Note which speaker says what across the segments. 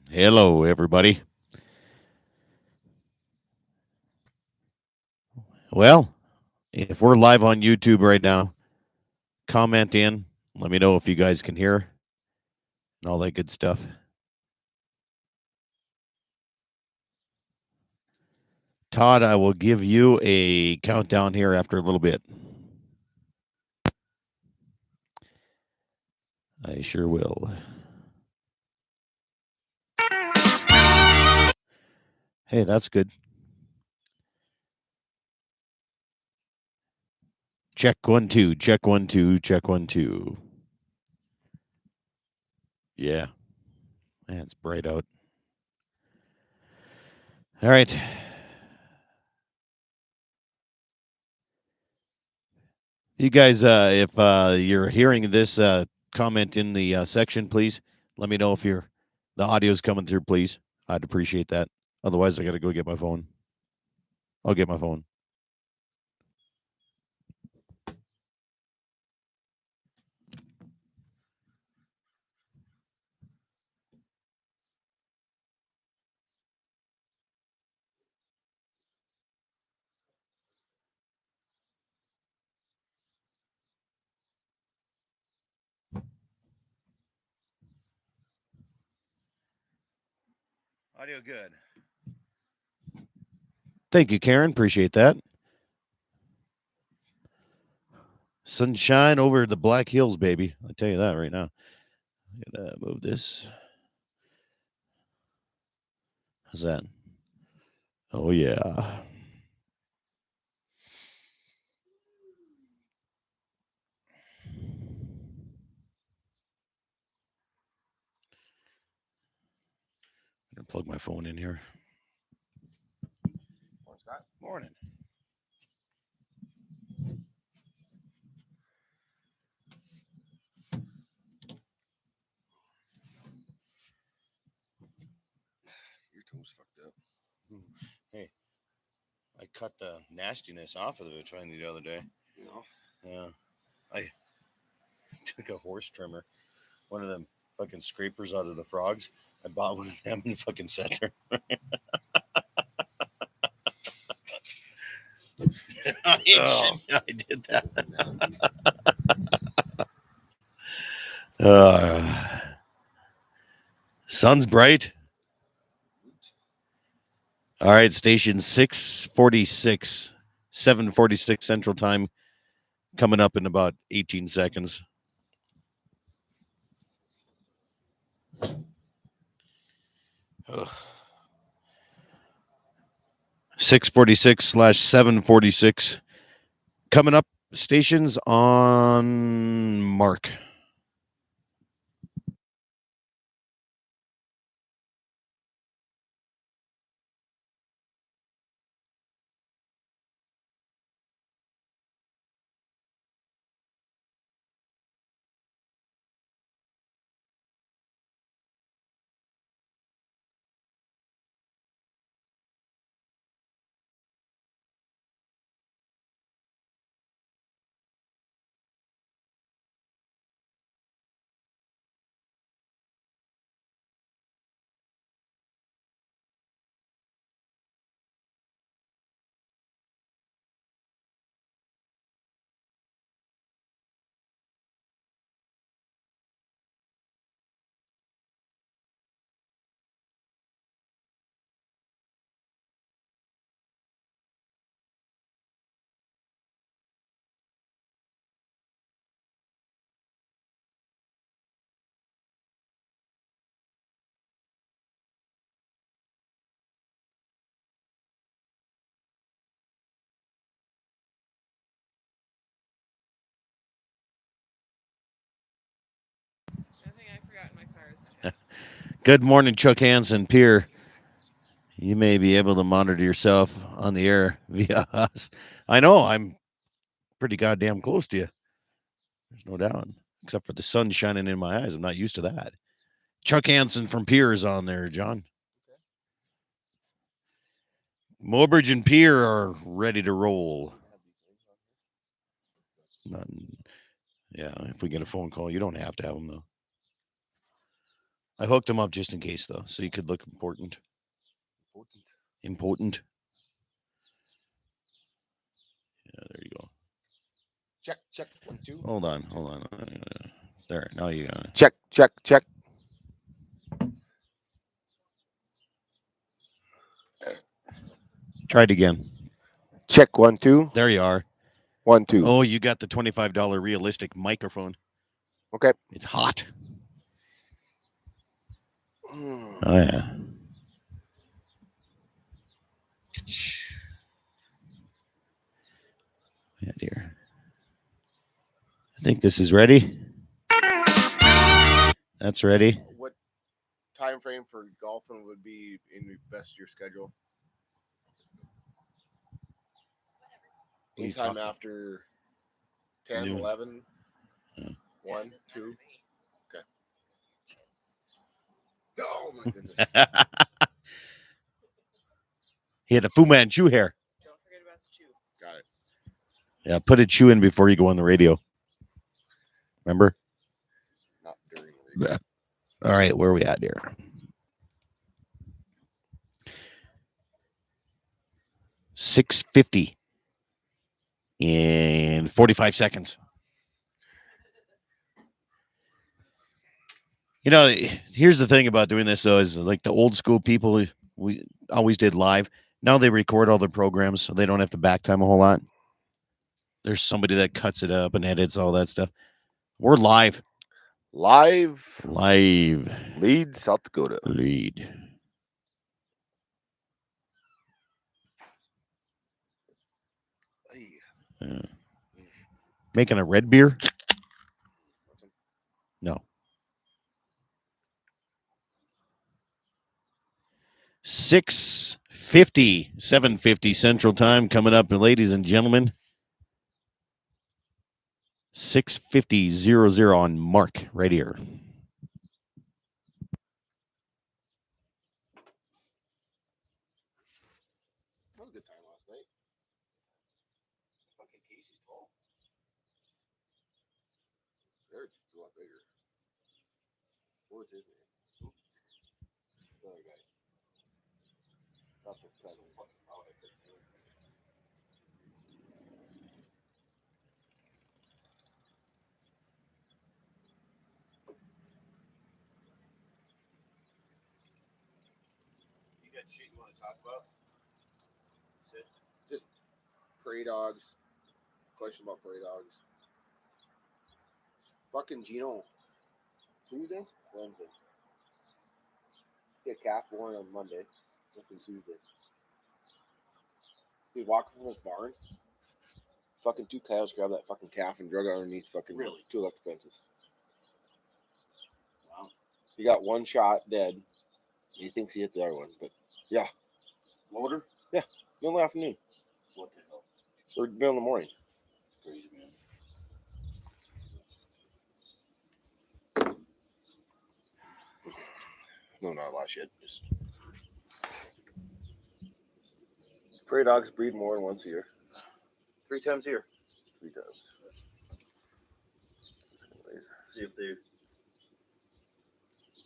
Speaker 1: Hello, everybody. Well, if we're live on YouTube right now, comment in. Let me know if you guys can hear and all that good stuff. Todd, I will give you a countdown here after a little bit. I sure will. Hey, that's good. Check 1 2, check 1 2, check 1 2. Yeah, man, it's bright out. All right. You guys, if you're hearing this, comment in the section, please. Let me know if the audio's coming through, please. I'd appreciate that. Otherwise, I got to go get my phone. I'll get my phone. Audio good. Thank you, Karen. Appreciate that. Sunshine over the Black Hills, baby. I tell you that right now. I'm gonna move this. How's that? Oh yeah. I'm gonna plug my phone in here. Morning. Your toes fucked up. Hey, I cut the nastiness off of the vagina the other day. Yeah. I took a horse trimmer, one of them fucking scrapers out of the frogs. I bought one of them and fucking sat there. I did that. Sun's bright. All right, station 646, 746 Central Time, coming up in about 18 seconds. Ugh. 646/746 coming up. Stations on mark. Good morning, Chuck Hansen, Pier. You may be able to monitor yourself on the air via us. I know I'm pretty goddamn close to you. There's no doubt. Except for the sun shining in my eyes. I'm not used to that. Chuck Hansen from Pier is on there, John. Mobridge and Pier are ready to roll. Not, yeah, if we get a phone call, you don't have to have them though. I hooked him up just in case, though, so he could look important. Important. Yeah, there you go.
Speaker 2: Check, 1, 2.
Speaker 1: Hold on. There, now you got it.
Speaker 2: Check.
Speaker 1: Try it again.
Speaker 2: Check 1, 2.
Speaker 1: There you are.
Speaker 2: 1, 2.
Speaker 1: Oh, you got the $25 realistic microphone.
Speaker 2: Okay.
Speaker 1: It's hot. Oh, yeah. Yeah, dear. I think this is ready. That's ready.
Speaker 2: What time frame for golfing would be in the best of your schedule? Anytime after 10,
Speaker 1: Noon.
Speaker 2: 11,
Speaker 1: Yeah.
Speaker 2: 1, 2. Okay. Oh, my goodness.
Speaker 1: He had a Fu Manchu hair.
Speaker 3: Don't forget about the chew.
Speaker 2: Got it.
Speaker 1: Yeah, put a chew in before you go on the radio. Remember?
Speaker 2: Not during the radio.
Speaker 1: All right, where are we at here? 6:50 in 45 seconds. You know, here's the thing about doing this, though, is like the old school people, we always did live. Now they record all their programs, so they don't have to back time a whole lot. There's somebody that cuts it up and edits all that stuff. We're live.
Speaker 2: Live. Lead, South Dakota.
Speaker 1: Lead. Making a red beer? No. 6:50, 7:50 Central Time coming up, ladies and gentlemen. 6:50 on Mark right here.
Speaker 2: That was a good time last night. Fucking Casey's tall. They're just a lot bigger. What was his name? The other guy. Not the fucking out I couldn't do it.
Speaker 1: You got shit you want to talk about?
Speaker 2: Just prairie dogs. Question about prairie dogs. Fucking Gino. Tuesday? Wednesday. He had calf born on Monday. Fucking Tuesday. He walked from his barn. Fucking 2 coyotes grabbed that fucking calf and drug it underneath fucking 2 electric fences.
Speaker 1: Wow.
Speaker 2: He got 1 shot dead. He thinks he hit the other one, but yeah.
Speaker 1: Loader?
Speaker 2: Yeah. Middle of the afternoon.
Speaker 1: What the hell?
Speaker 2: Or middle of the morning.
Speaker 1: It's crazy, man.
Speaker 2: No, not a lot of shit. Just prairie dogs breed more than once a year.
Speaker 1: 3 times a year.
Speaker 2: 3 times.
Speaker 1: See if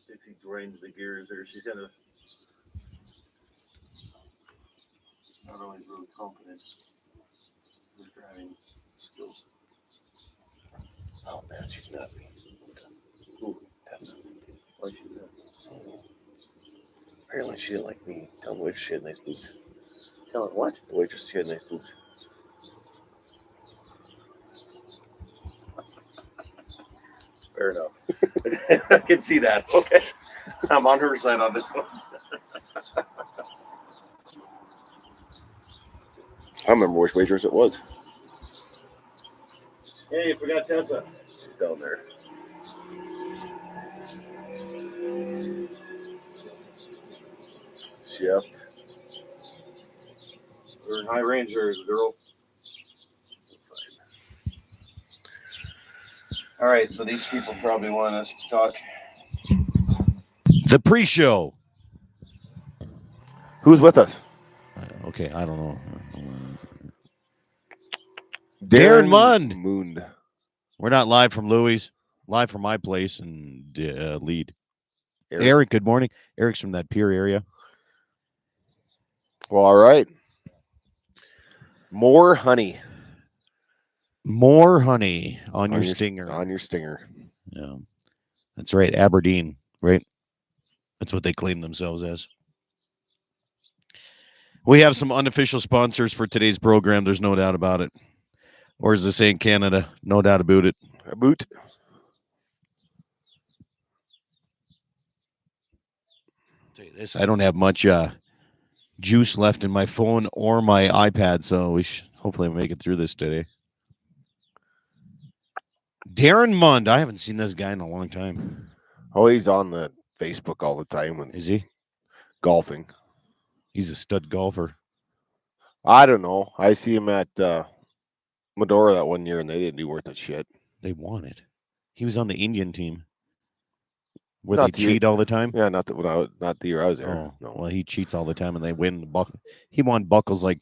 Speaker 1: Dixie grinds the gears there. She's gonna not always really confident with her driving skills.
Speaker 2: Oh man, she's not me.
Speaker 1: Ooh,
Speaker 2: Tessa.
Speaker 1: why she do that?
Speaker 2: Apparently she didn't like me. Tell the waitress she had nice boobs.
Speaker 1: Tell it what?
Speaker 2: The waitress she had nice boobs.
Speaker 1: Fair enough. I can see that. Okay. I'm on her side on this one.
Speaker 2: I remember which waitress it was.
Speaker 1: Hey, you forgot Tessa.
Speaker 2: She's down there. Shift.
Speaker 1: We're in high range there, girl. All right, so these people probably want us to talk. The pre-show.
Speaker 2: Who's with us?
Speaker 1: Okay, I don't know.
Speaker 2: Darren
Speaker 1: Mund.
Speaker 2: Moon.
Speaker 1: We're not live from Louis, live from my place in Lead. Eric, good morning. Eric's from that Pier area.
Speaker 2: Well, all right. More honey
Speaker 1: More honey on your stinger.
Speaker 2: On your stinger.
Speaker 1: Yeah, that's right. Aberdeen, right? That's what they claim themselves as. We have some unofficial sponsors for today's program. There's no doubt about it. Or as they say in Canada, no doubt about it.
Speaker 2: A boot.
Speaker 1: Tell you this, I don't have much juice left in my phone or my iPad, so we should hopefully make it through this today. Darren Mund, I haven't seen this guy in a long time.
Speaker 2: Oh, he's on the Facebook all the time when
Speaker 1: Is he?
Speaker 2: golfing.
Speaker 1: He's a stud golfer.
Speaker 2: I don't know. I see him at Medora that one year, and they didn't do worth a shit.
Speaker 1: They won it. He was on the Indian team. Where
Speaker 2: Not
Speaker 1: they cheat all the time?
Speaker 2: Yeah, not the year I was there.
Speaker 1: Oh,
Speaker 2: no.
Speaker 1: well, he cheats all the time, and they win the buckle. He won buckles like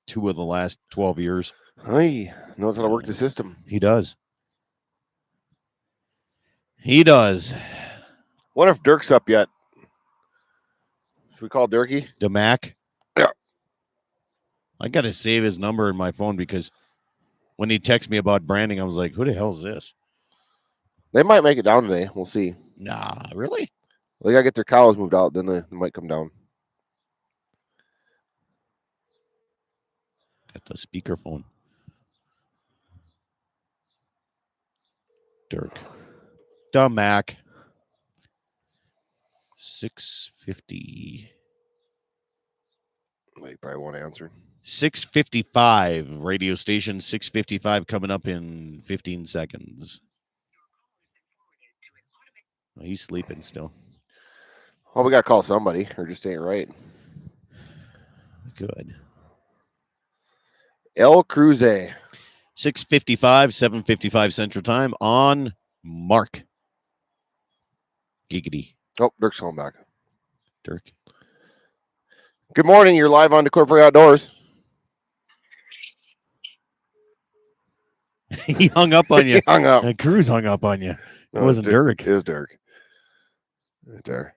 Speaker 1: 2 of the last 12 years.
Speaker 2: He knows how to work the system.
Speaker 1: He does. He does.
Speaker 2: Wonder if Dirk's up yet. Should we call Dirky?
Speaker 1: DeMac?
Speaker 2: Yeah.
Speaker 1: I got to save his number in my phone because when he texted me about branding, I was like, who the hell is this?
Speaker 2: They might make it down today. We'll see.
Speaker 1: Nah, really?
Speaker 2: They got to get their cows moved out. Then they might come down.
Speaker 1: Got the speakerphone. Dirk. DeMac. 650.
Speaker 2: They probably won't answer.
Speaker 1: 6:55 radio station. 6:55 coming up in 15 seconds. Well, he's sleeping still.
Speaker 2: Oh, we got to call somebody, or just ain't right.
Speaker 1: Good.
Speaker 2: El Cruze.
Speaker 1: 6:55, 7:55 Central Time on Mark. Giggity.
Speaker 2: Oh, Dirk's calling back.
Speaker 1: Dirk.
Speaker 2: Good morning. You're live on the Corporate Outdoors.
Speaker 1: He hung up on you.
Speaker 2: He hung up.
Speaker 1: Cruz hung up on you. It
Speaker 2: No,
Speaker 1: wasn't Dirk.
Speaker 2: It was Dirk. Right there.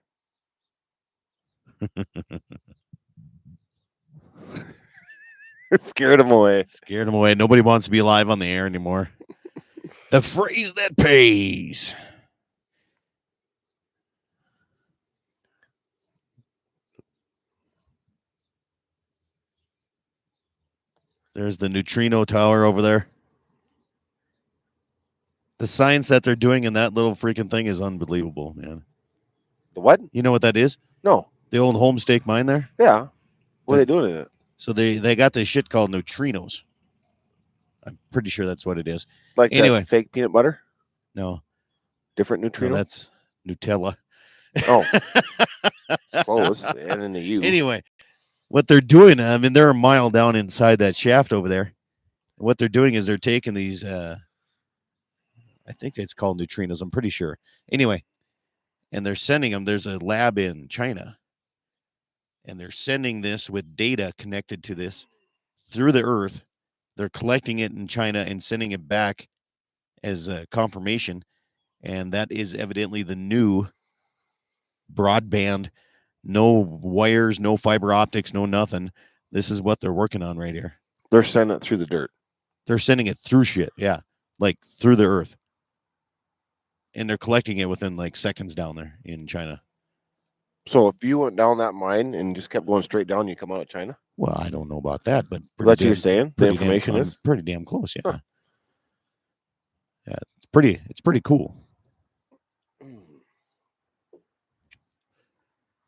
Speaker 2: Scared him away.
Speaker 1: Scared him away. Nobody wants to be live on the air anymore. The phrase that pays. There's the neutrino tower over there. The science that they're doing in that little freaking thing is unbelievable, man.
Speaker 2: The what?
Speaker 1: You know what that is?
Speaker 2: No.
Speaker 1: The old homestake mine there?
Speaker 2: Yeah. What are they doing in it?
Speaker 1: So they got this shit called neutrinos. I'm pretty sure that's what it is.
Speaker 2: Like
Speaker 1: anyway,
Speaker 2: that fake peanut butter?
Speaker 1: No.
Speaker 2: Different neutrino?
Speaker 1: No, that's Nutella.
Speaker 2: Oh. It's close. And then the U.
Speaker 1: Anyway, what they're doing, I mean, they're a mile down inside that shaft over there. What they're doing is they're taking these, I think it's called neutrinos, I'm pretty sure. Anyway, and they're sending them. There's a lab in China. And they're sending this with data connected to this through the earth. They're collecting it in China and sending it back as a confirmation. And that is evidently the new broadband. No wires, no fiber optics, no nothing. This is what they're working on right here.
Speaker 2: They're sending it through the dirt.
Speaker 1: They're sending it through shit. Yeah. Like through the earth. And they're collecting it within like seconds down there in China.
Speaker 2: So if you went down that mine and just kept going straight down, you come out of China?
Speaker 1: Well, I don't know about that, but
Speaker 2: that's what you're saying? The information is
Speaker 1: pretty damn close, yeah.
Speaker 2: Huh.
Speaker 1: Yeah, it's pretty cool.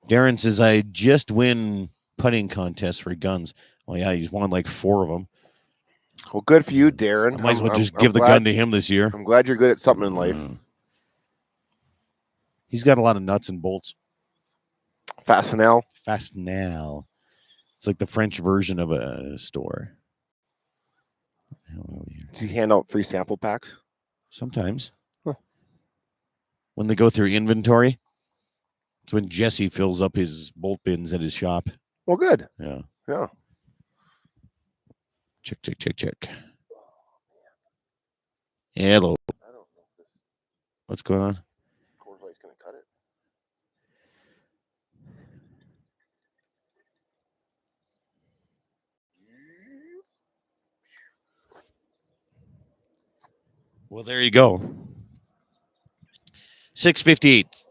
Speaker 1: Darren says, I just win putting contests for guns. Well, yeah, he's won like 4 of them.
Speaker 2: Well, good for you, Darren.
Speaker 1: I might as well just give the gun to him this year.
Speaker 2: I'm glad you're good at something in life.
Speaker 1: He's got a lot of nuts and bolts.
Speaker 2: Fastenal.
Speaker 1: It's like the French version of a store.
Speaker 2: Does he hand out free sample packs?
Speaker 1: Sometimes. Huh. When they go through inventory, it's when Jesse fills up his bolt bins at his shop.
Speaker 2: Well, good.
Speaker 1: Yeah.
Speaker 2: Yeah.
Speaker 1: Check. Hello.
Speaker 2: I don't know if this
Speaker 1: What's going on?
Speaker 2: Coors Light's going to cut it.
Speaker 1: Well, there you go. 6:58.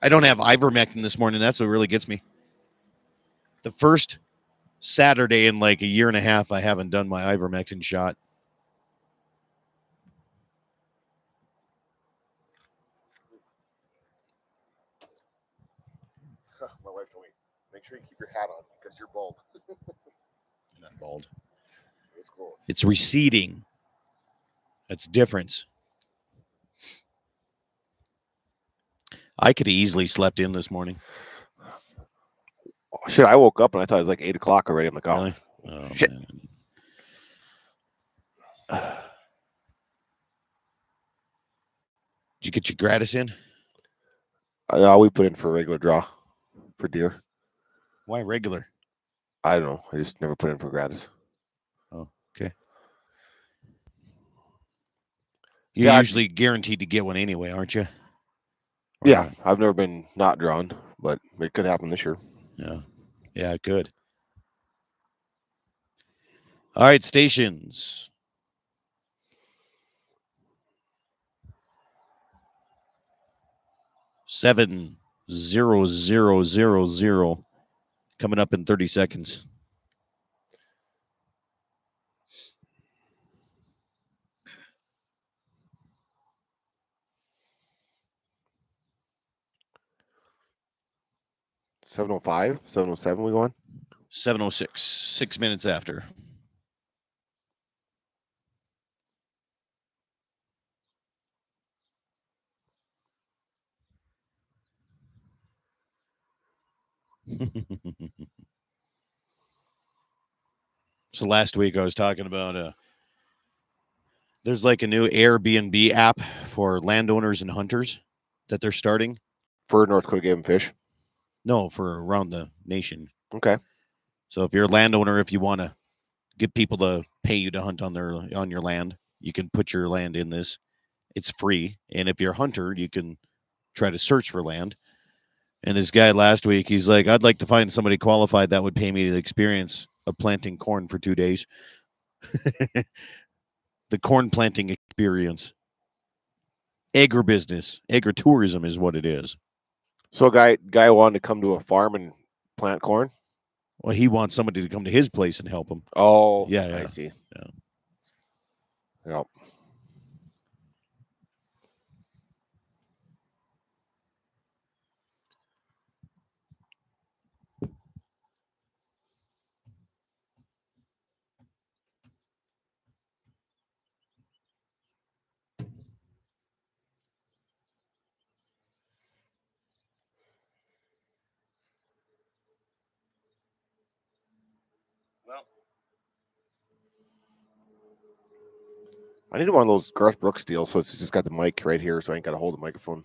Speaker 1: I don't have ivermectin this morning. That's what really gets me. The first Saturday in like a year and a half, I haven't done my ivermectin shot.
Speaker 2: My wife told me, make sure you keep your hat on because you're bald.
Speaker 1: You're not bald.
Speaker 2: It's close.
Speaker 1: It's receding. That's difference. I could have easily slept in this morning.
Speaker 2: Oh, shit, I woke up and I thought it was like 8 o'clock already. I'm like, oh,
Speaker 1: Really? Oh,
Speaker 2: shit.
Speaker 1: man. Did you get your gratis in?
Speaker 2: We put in for a regular draw for deer.
Speaker 1: Why regular?
Speaker 2: I don't know. I just never put in for gratis.
Speaker 1: Oh, okay. You're
Speaker 2: Yeah,
Speaker 1: usually guaranteed to get one anyway, aren't you? Or
Speaker 2: Yeah,
Speaker 1: not?
Speaker 2: I've never been not drawn, but it could happen this year.
Speaker 1: Yeah. Yeah, it could. All right, stations. Seven 0-0-0-0 coming up in 30 seconds.
Speaker 2: $705, $707 we go on?
Speaker 1: 7:06, 6 minutes after. So last week I was talking about there's like a new Airbnb app for landowners and hunters that they're starting.
Speaker 2: For North Dakota Game and Fish.
Speaker 1: No, for around the nation.
Speaker 2: Okay.
Speaker 1: So if you're a landowner, if you want to get people to pay you to hunt on your land, you can put your land in this. It's free. And if you're a hunter, you can try to search for land. And this guy last week, he's like, I'd like to find somebody qualified that would pay me the experience of planting corn for 2 days. The corn planting experience. Agribusiness, agritourism is what it is.
Speaker 2: So a guy wanted to come to a farm and plant corn?
Speaker 1: Well, he wants somebody to come to his place and help him.
Speaker 2: Oh,
Speaker 1: Yeah.
Speaker 2: I see.
Speaker 1: Yeah.
Speaker 2: Yep.
Speaker 1: Well,
Speaker 2: I need one of those Garth Brooks deals, so it's just got the mic right here, so I ain't got to hold the microphone.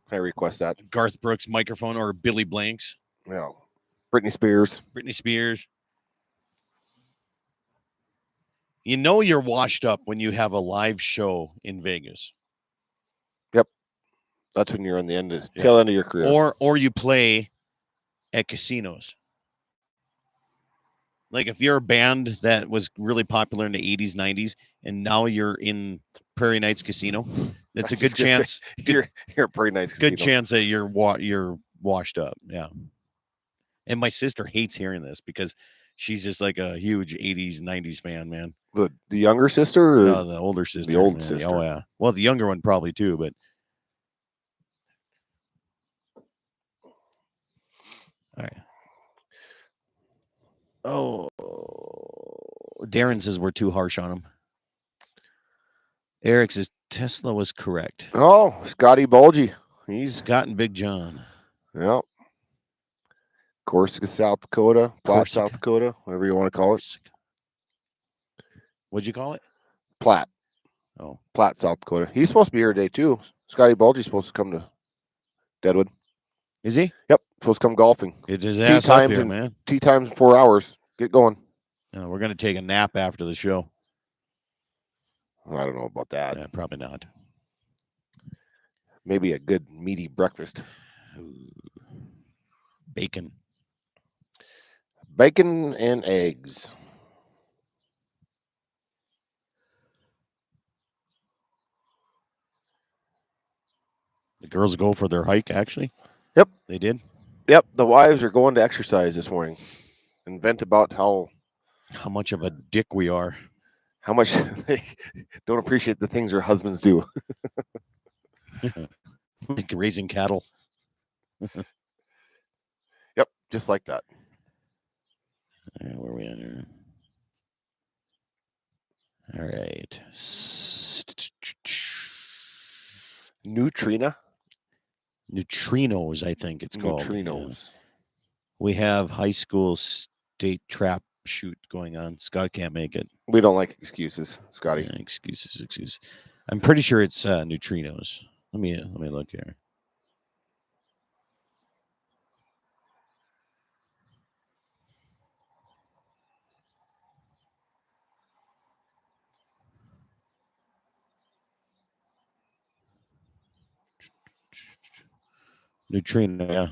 Speaker 2: Can I request that?
Speaker 1: Garth Brooks microphone or Billy Blanks,
Speaker 2: Yeah. Britney Spears.
Speaker 1: Britney Spears. You know you're washed up when you have a live show in Vegas.
Speaker 2: Yep. That's when you're on the tail end of your career.
Speaker 1: Or you play at casinos. Like if you're a band that was really popular in the 80s, 90s, and now you're in Prairie Nights Casino, that's a good chance.
Speaker 2: You're a Prairie Nights Casino.
Speaker 1: Good chance that you're washed up. Yeah. And my sister hates hearing this because she's just like a huge 80s, 90s fan, man.
Speaker 2: The younger sister? Or
Speaker 1: no, the older sister.
Speaker 2: The old
Speaker 1: man.
Speaker 2: sister.
Speaker 1: Oh, yeah. Well, the younger one probably too, but. All right. Oh, Darren says we're too harsh on him. Eric says Tesla was correct.
Speaker 2: Oh, Scotty Bulgy. He's
Speaker 1: Scott and Big John.
Speaker 2: Yep. Corsica, South Dakota. Platte, South Dakota. Whatever you want to call it.
Speaker 1: What'd you call it?
Speaker 2: Platte.
Speaker 1: Oh.
Speaker 2: Platte, South Dakota. He's supposed to be here today, too. Scotty Bulgy's supposed to come to Deadwood.
Speaker 1: Is he?
Speaker 2: Yep. Supposed to come golfing.
Speaker 1: Get his ass up here, man.
Speaker 2: Tea times in 4 hours. Get going.
Speaker 1: No, we're going to take a nap after the show.
Speaker 2: I don't know about that.
Speaker 1: Yeah, probably not.
Speaker 2: Maybe a good meaty breakfast.
Speaker 1: Bacon.
Speaker 2: Bacon and eggs.
Speaker 1: The girls go for their hike, actually?
Speaker 2: Yep.
Speaker 1: They did?
Speaker 2: Yep. The wives are going to exercise this morning and vent about how
Speaker 1: much of a dick we are.
Speaker 2: How much they don't appreciate the things their husbands do.
Speaker 1: Like raising cattle.
Speaker 2: Yep. Just like that.
Speaker 1: Where are we at here? All right.
Speaker 2: Neutrinos,
Speaker 1: I think it's called.
Speaker 2: Neutrinos.
Speaker 1: Yeah. We have high school state trap shoot going on. Scott can't make it.
Speaker 2: We don't like excuses, Scotty.
Speaker 1: Yeah, excuses. I'm pretty sure it's neutrinos. Let me look here. Neutrino, yeah.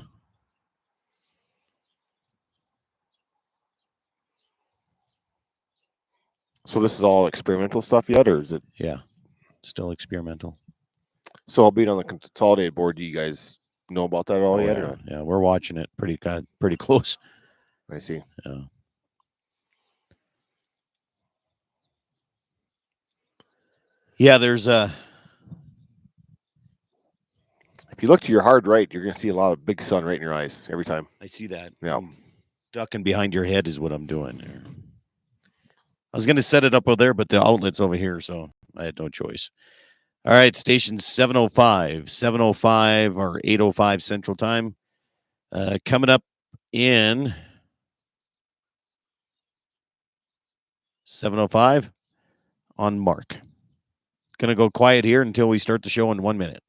Speaker 2: So this is all experimental stuff yet, or is it?
Speaker 1: Yeah, still experimental.
Speaker 2: So I'll be on the consolidated board. Do you guys know about that at all yet?
Speaker 1: Yeah.
Speaker 2: Or?
Speaker 1: Yeah, we're watching it pretty close.
Speaker 2: I see.
Speaker 1: Yeah. Yeah, there's
Speaker 2: If you look to your hard right, you're going to see a lot of big sun right in your eyes every time.
Speaker 1: I see that.
Speaker 2: Yeah.
Speaker 1: Ducking behind your head is what I'm doing there. I was going to set it up over there, but the outlet's over here, so I had no choice. All right, station 7:05 or 8:05 Central Time. Coming up in 7:05 on Mark. Going to go quiet here until we start the show in 1 minute.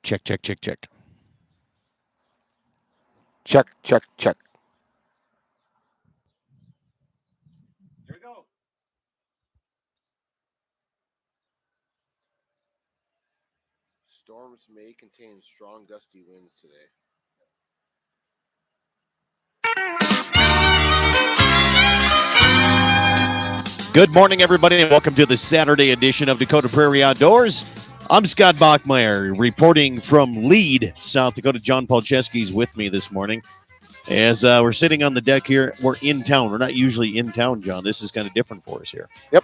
Speaker 1: Check.
Speaker 2: Check.
Speaker 1: Here we go.
Speaker 2: Storms may contain strong gusty winds today.
Speaker 1: Good morning, everybody, and welcome to the Saturday edition of Dakota Prairie Outdoors. I'm Scott Bachmeyer, reporting from Lead, South Dakota. John Palczewski's with me this morning. As we're sitting on the deck here, we're in town. We're not usually in town, John. This is kind of different for us here.
Speaker 2: Yep.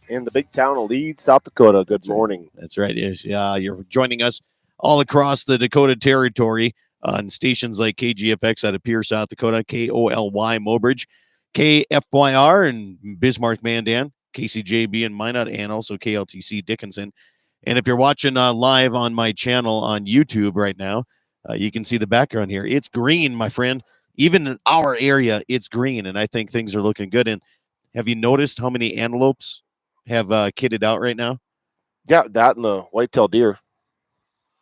Speaker 2: In the big town of Lead, South Dakota. Good morning.
Speaker 1: That's right. Yes. You're joining us all across the Dakota Territory on stations like KGFX out of Pierre, South Dakota, KOLY Mobridge, KFYR in Bismarck, Mandan, KCJB in Minot, and also KLTC Dickinson. And if you're watching live on my channel on YouTube right now, you can see the background here. It's green, my friend. Even in our area, it's green, and I think things are looking good. And have you noticed how many antelopes have kitted out right now?
Speaker 2: Yeah, that and the whitetail deer.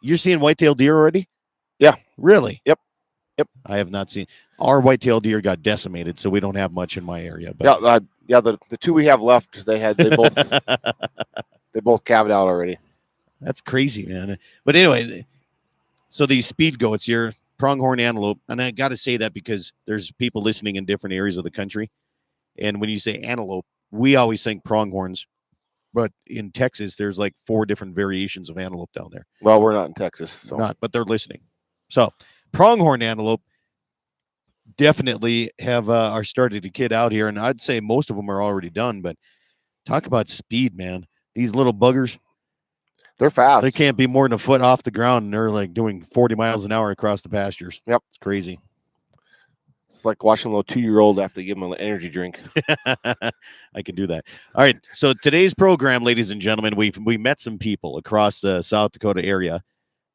Speaker 1: You're seeing whitetail deer already?
Speaker 2: Yeah.
Speaker 1: Really?
Speaker 2: Yep.
Speaker 1: I have not seen. Our whitetail deer got decimated, so we don't have much in my area. But
Speaker 2: the two we have left, they both calved out already.
Speaker 1: That's crazy, man. But anyway, so these speed goats here, pronghorn antelope, and I got to say that because there's people listening in different areas of the country, and when you say antelope, we always think pronghorns, but in Texas, there's like 4 different variations of antelope down there.
Speaker 2: Well, we're not in Texas, so
Speaker 1: but they're listening. So pronghorn antelope definitely are starting to kid out here, and I'd say most of them are already done. But talk about speed, man! These little buggers,
Speaker 2: they're fast.
Speaker 1: They can't be more than a foot off the ground, and they're like doing 40 miles an hour across the pastures.
Speaker 2: Yep,
Speaker 1: it's crazy.
Speaker 2: It's like watching a little 2-year-old after they give them an energy drink.
Speaker 1: I can do that. All right. So today's program, ladies and gentlemen, we met some people across the South Dakota area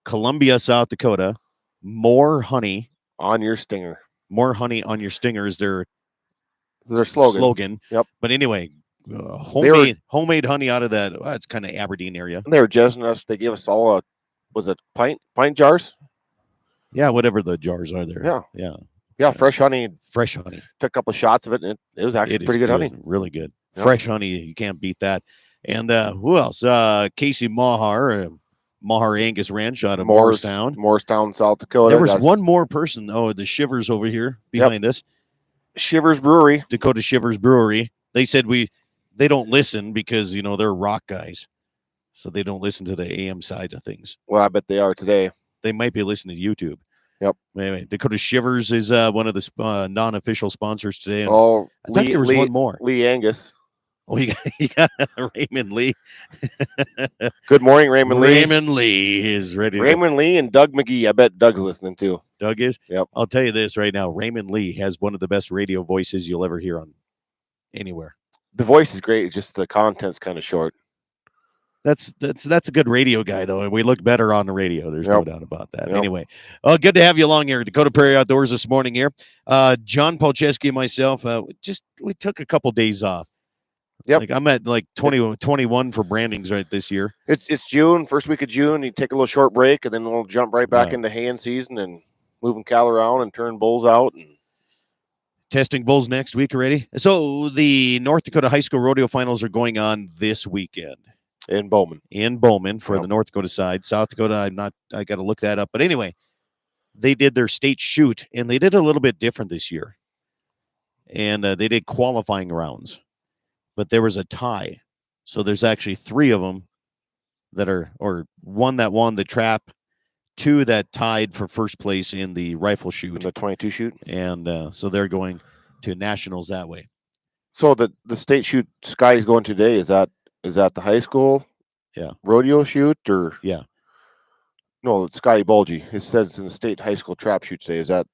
Speaker 1: Columbia, South Dakota. More honey
Speaker 2: On your stinger.
Speaker 1: on your stinger is their
Speaker 2: Their slogan.
Speaker 1: slogan.
Speaker 2: Yep.
Speaker 1: But anyway,
Speaker 2: They were-
Speaker 1: homemade honey out of that. Well, it's kind of Aberdeen area.
Speaker 2: And they were jazzing us. They gave us all was it pint jars?
Speaker 1: Yeah, whatever the jars are there.
Speaker 2: Yeah.
Speaker 1: Yeah.
Speaker 2: Yeah, fresh honey.
Speaker 1: Fresh honey.
Speaker 2: Took a couple of shots of it, and it was actually
Speaker 1: It is
Speaker 2: pretty good honey.
Speaker 1: Really good.
Speaker 2: Yep.
Speaker 1: Fresh honey. You can't beat that. And who else? Casey Mahar, Mahar Angus Ranch out of Morristown.
Speaker 2: Morristown, South Dakota.
Speaker 1: There was one more person. Oh, the Shivers over here behind us.
Speaker 2: Shivers Brewery.
Speaker 1: Dakota Shivers Brewery. They said they don't listen because, they're rock guys. So they don't listen to the AM side of things.
Speaker 2: Well, I bet they are today.
Speaker 1: They might be listening to YouTube.
Speaker 2: Yep.
Speaker 1: Anyway, Dakota Shivers is one of the non-official sponsors today. And
Speaker 2: Oh,
Speaker 1: I thought there was one more.
Speaker 2: Lee Angus.
Speaker 1: Oh, you got Raymond Lee.
Speaker 2: Good morning, Raymond Lee.
Speaker 1: Raymond Lee is ready.
Speaker 2: Raymond Lee and Doug McGee. I bet Doug's listening too.
Speaker 1: Doug is?
Speaker 2: Yep.
Speaker 1: I'll tell you this right now. Raymond Lee has one of the best radio voices you'll ever hear on anywhere.
Speaker 2: The voice is great. It's just the content's kind of short.
Speaker 1: That's a good radio guy, though, and we look better on the radio. There's no doubt about that.
Speaker 2: Yep.
Speaker 1: Anyway, good to have you along here at Dakota Prairie Outdoors this morning here. John Polcheski and myself, we took a couple days off.
Speaker 2: Yep.
Speaker 1: Like I'm at like 21 for brandings right this year.
Speaker 2: It's June, first week of June. You take a little short break, and then we'll jump right back into haying season and moving cattle around and turn bulls out. And
Speaker 1: testing bulls next week already. So the North Dakota High School Rodeo Finals are going on this weekend.
Speaker 2: In Bowman
Speaker 1: For the North Dakota side. South Dakota, I got to look that up. But anyway, they did their state shoot, and they did a little bit different this year. And they did qualifying rounds, but there was a tie. So there's actually 3 of them one that won the trap, 2 that tied for first place in the rifle shoot.
Speaker 2: the 22 shoot.
Speaker 1: And so they're going to nationals that way.
Speaker 2: So the state shoot Sky is going today. Is that the high school?
Speaker 1: Yeah.
Speaker 2: Rodeo shoot or?
Speaker 1: Yeah.
Speaker 2: No, it's Scotty Bulgy. It says in the state high school trap shoot today. Is that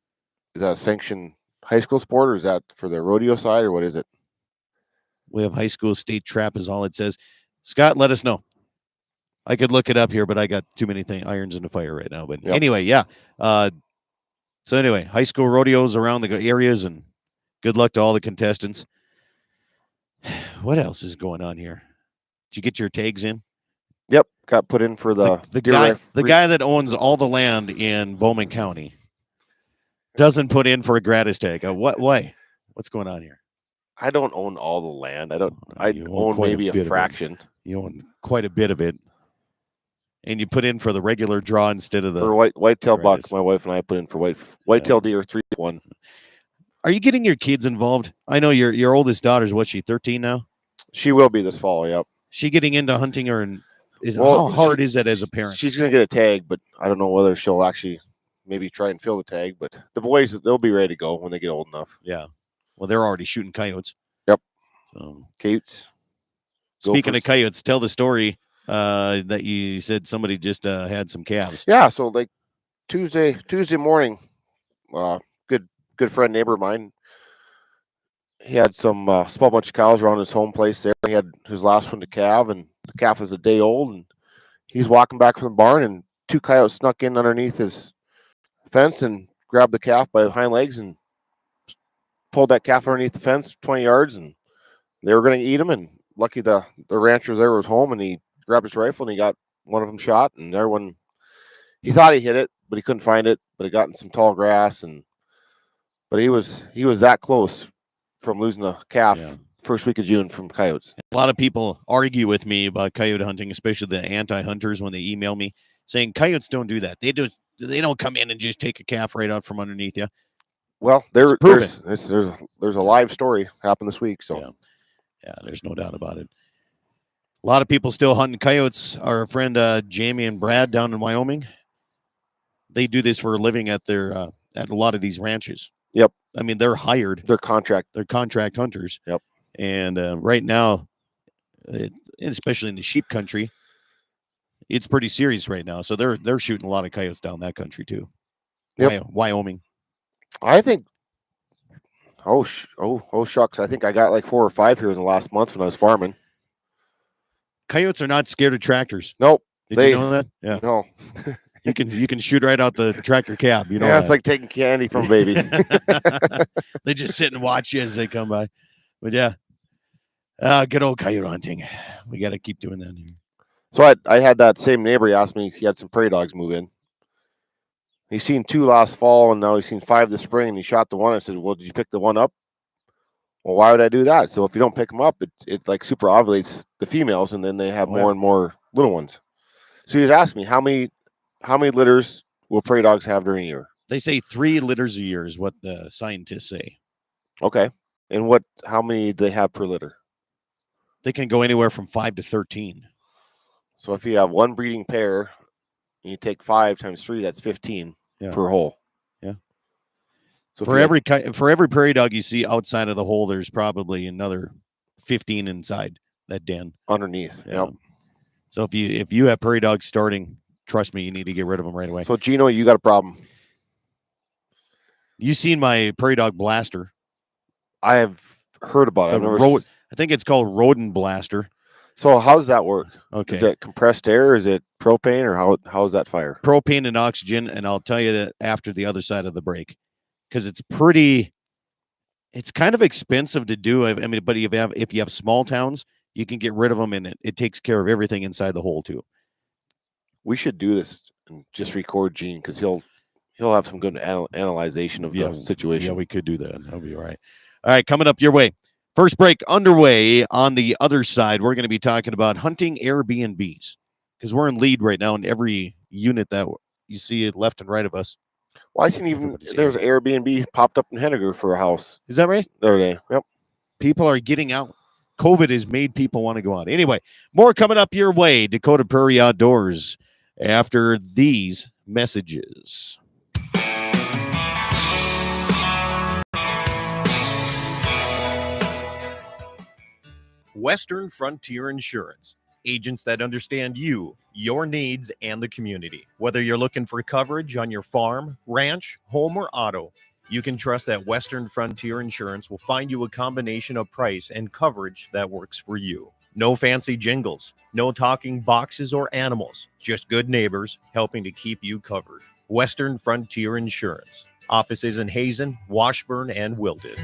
Speaker 2: a sanctioned high school sport, or is that for the rodeo side, or what is it?
Speaker 1: We have high school state trap is all it says. Scott, let us know. I could look it up here, but I got too many irons in the fire right now. But anyway, yeah. So anyway, high school rodeos around the areas, and good luck to all the contestants. What else is going on here? Did you get your tags in?
Speaker 2: Yep, got put in for the
Speaker 1: guy that owns all the land in Bowman County doesn't put in for a gratis tag. What way? What's going on here?
Speaker 2: I don't own all the land. I own maybe a fraction.
Speaker 1: You own quite a bit of it. And you put in for the regular draw instead of the
Speaker 2: for whitetail buck. My wife and I put in for whitetail deer 3-1.
Speaker 1: Are you getting your kids involved? I know your oldest daughter's what, she 13 now?
Speaker 2: She will be this fall, yep.
Speaker 1: She getting into hunting, or how hard is that as a parent?
Speaker 2: She's gonna get a tag, but I don't know whether she'll actually maybe try and fill the tag. But the boys, they'll be ready to go when they get old enough.
Speaker 1: Yeah. Well, they're already shooting coyotes.
Speaker 2: Yep. Coyotes.
Speaker 1: Speaking of coyotes, tell the story that you said somebody just had some calves.
Speaker 2: Yeah. So like Tuesday morning, good friend, neighbor of mine, he had some small bunch of cows around his home place there. He had his last one to calve, and the calf was a day old, and he's walking back from the barn, and 2 coyotes snuck in underneath his fence and grabbed the calf by the hind legs and pulled that calf underneath the fence 20 yards, and they were going to eat him. And lucky the rancher there was home, and he grabbed his rifle and he got one of them shot, and everyone, he thought he hit it, but he couldn't find it, but it got in some tall grass, but he was that close from losing a calf first week of June from coyotes.
Speaker 1: A lot of people argue with me about coyote hunting, especially the anti-hunters, when they email me saying coyotes don't do that. They don't come in and just take a calf right out from underneath you.
Speaker 2: Well, there's a live story happened this week. So
Speaker 1: yeah, there's no doubt about it. A lot of people still hunting coyotes. Our friend Jamie and Brad down in Wyoming, they do this for a living at their at a lot of these ranches.
Speaker 2: Yep.
Speaker 1: I mean, they're hired.
Speaker 2: They're contract
Speaker 1: hunters.
Speaker 2: Yep.
Speaker 1: And right now, especially in the sheep country, it's pretty serious right now. So they're shooting a lot of coyotes down that country too.
Speaker 2: Yep.
Speaker 1: Wyoming.
Speaker 2: I think. Oh shucks! I think I got like 4 or 5 here in the last month when I was farming.
Speaker 1: Coyotes are not scared of tractors.
Speaker 2: Nope.
Speaker 1: Did you know that? Yeah.
Speaker 2: No.
Speaker 1: You can shoot right out the tractor cab. You know,
Speaker 2: Yeah, it's like taking candy from a baby.
Speaker 1: they just sit and watch you as they come by. But yeah, good old coyote hunting. We got to keep doing that here.
Speaker 2: So I had that same neighbor. He asked me if he had some prairie dogs move in. He's seen 2 last fall, and now he's seen 5 this spring, and he shot the one. I said, well, did you pick the one up? Well, why would I do that? So if you don't pick them up, it like super ovulates the females, and then they have more and more little ones. So he was asking me how many litters will prairie dogs have during a year?
Speaker 1: They say 3 litters a year is what the scientists say.
Speaker 2: Okay. And how many do they have per litter?
Speaker 1: They can go anywhere from 5 to 13.
Speaker 2: So if you have 1 breeding pair, and you take 5 times 3, that's 15 per hole.
Speaker 1: Yeah.
Speaker 2: So
Speaker 1: for every prairie dog you see outside of the hole, there's probably another 15 inside that den
Speaker 2: underneath.
Speaker 1: Yeah. Yep. So if you have prairie dogs starting, trust me, you need to get rid of them right away.
Speaker 2: So Gino, you got a problem.
Speaker 1: You seen my prairie dog blaster?
Speaker 2: I have heard about it.
Speaker 1: I think it's called rodent blaster.
Speaker 2: So how does that work?
Speaker 1: Okay.
Speaker 2: Is it compressed air? Is it propane, or how is that fire?
Speaker 1: Propane and oxygen, and I'll tell you that after the other side of the break, because it's kind of expensive to do. I mean, but if you have small towns, you can get rid of them, and it takes care of everything inside the hole too.
Speaker 2: We should do this and just record Gene, because he'll have some good analyzation of the situation.
Speaker 1: Yeah, we could do that. That'll be all right. All right, coming up your way. First break underway. On the other side, we're going to be talking about hunting Airbnbs, because we're in lead right now in every unit that you see it left and right of us.
Speaker 2: Well, I seen there's an Airbnb popped up in Henniger for a house.
Speaker 1: Is that right?
Speaker 2: The other day. Yep.
Speaker 1: People are getting out. COVID has made people want to go out. Anyway, more coming up your way. Dakota Prairie Outdoors after these messages.
Speaker 3: Western Frontier Insurance. Agents that understand you, your needs, and the community. Whether you're looking for coverage on your farm, ranch, home, or auto, you can trust that Western Frontier Insurance will find you a combination of price and coverage that works for you. No fancy jingles, no talking boxes or animals, just good neighbors helping to keep you covered. Western Frontier Insurance. Offices in Hazen, Washburn, and Wilton.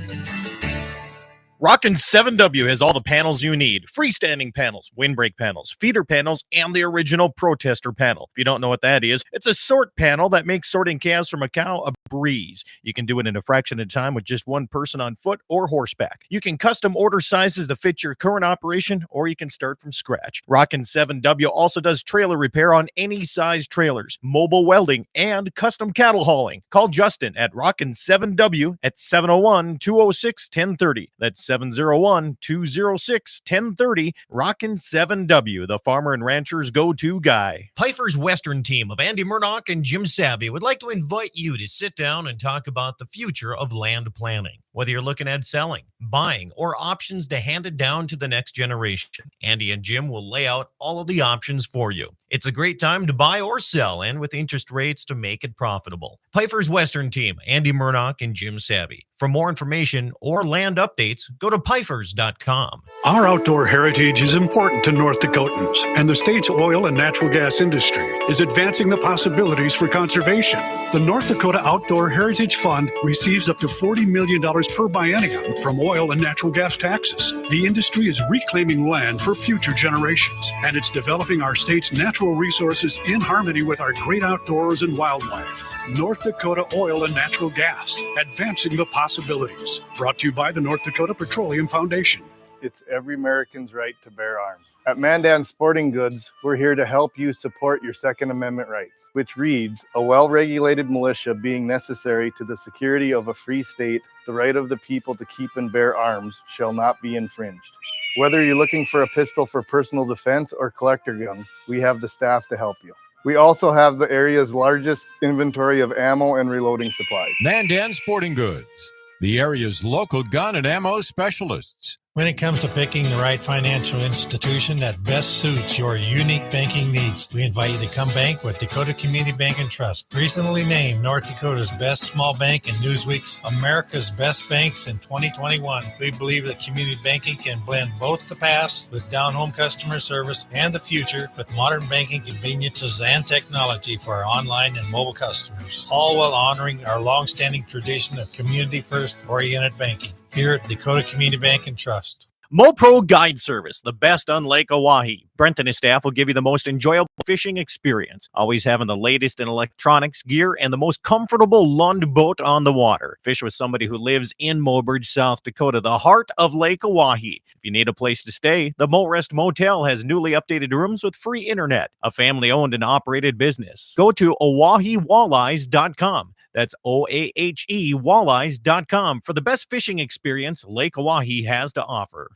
Speaker 3: Rockin' 7W has all the panels you need. Freestanding panels, windbreak panels, feeder panels, and the original protester panel. If you don't know what that is, it's a sort panel that makes sorting calves from a cow a breeze. You can do it in a fraction of time with just one person on foot or horseback. You can custom order sizes to fit your current operation, or you can start from scratch. Rockin' 7W also does trailer repair on any size trailers, mobile welding, and custom cattle hauling. Call Justin at Rockin' 7W at 701-206-1030. That's 701-206-1030. Rockin' 7W, the farmer and rancher's go-to guy.
Speaker 4: Pifer's Western team of Andy Murdoch and Jim Sabby would like to invite you to sit down and talk about the future of land planning. Whether you're looking at selling, buying, or options to hand it down to the next generation, Andy and Jim will lay out all of the options for you. It's a great time to buy or sell, and with interest rates to make it profitable. Pifer's Western team, Andy Murdoch and Jim Sabby. For more information or land updates, go to pifers.com.
Speaker 5: Our outdoor heritage is important to North Dakotans, and the state's oil and natural gas industry is advancing the possibilities for conservation. The North Dakota Outdoor Heritage Fund receives up to $40 million per biennium from oil and natural gas taxes. The industry is reclaiming land for future generations, and it's developing our state's natural resources in harmony with our great outdoors and wildlife. North Dakota Oil and Natural Gas, advancing the possibilities. Brought to you by the North Dakota Petroleum Foundation.
Speaker 6: It's every American's right to bear arms. At Mandan Sporting Goods, we're here to help you support your Second Amendment rights, which reads, a well-regulated militia being necessary to the security of a free state, the right of the people to keep and bear arms shall not be infringed. Whether you're looking for a pistol for personal defense or collector gun, we have the staff to help you. We also have the area's largest inventory of ammo and reloading supplies.
Speaker 7: Mandan Sporting Goods, the area's local gun and ammo specialists. When it comes to picking the right financial institution that best suits your unique banking needs, we invite you to come bank with Dakota Community Bank and Trust. Recently named North Dakota's best small bank and Newsweek's America's Best Banks in 2021, we believe that community banking can blend both the past with down-home customer service and the future with modern banking conveniences and technology for our online and mobile customers, all while honoring our long-standing tradition of community-first oriented banking. Here at Dakota Community Bank and Trust.
Speaker 3: MoPro Guide Service, the best on Lake Oahe. Brent and his staff will give you the most enjoyable fishing experience, always having the latest in electronics, gear, and the most comfortable Lund boat on the water. Fish with somebody who lives in Mobridge, South Dakota, the heart of Lake Oahe. If you need a place to stay, the Morest Motel has newly updated rooms with free internet, a family-owned and operated business. Go to OaheWalleyes.com. That's OAHE Walleyes.com for the best fishing experience Lake Oahe has to offer.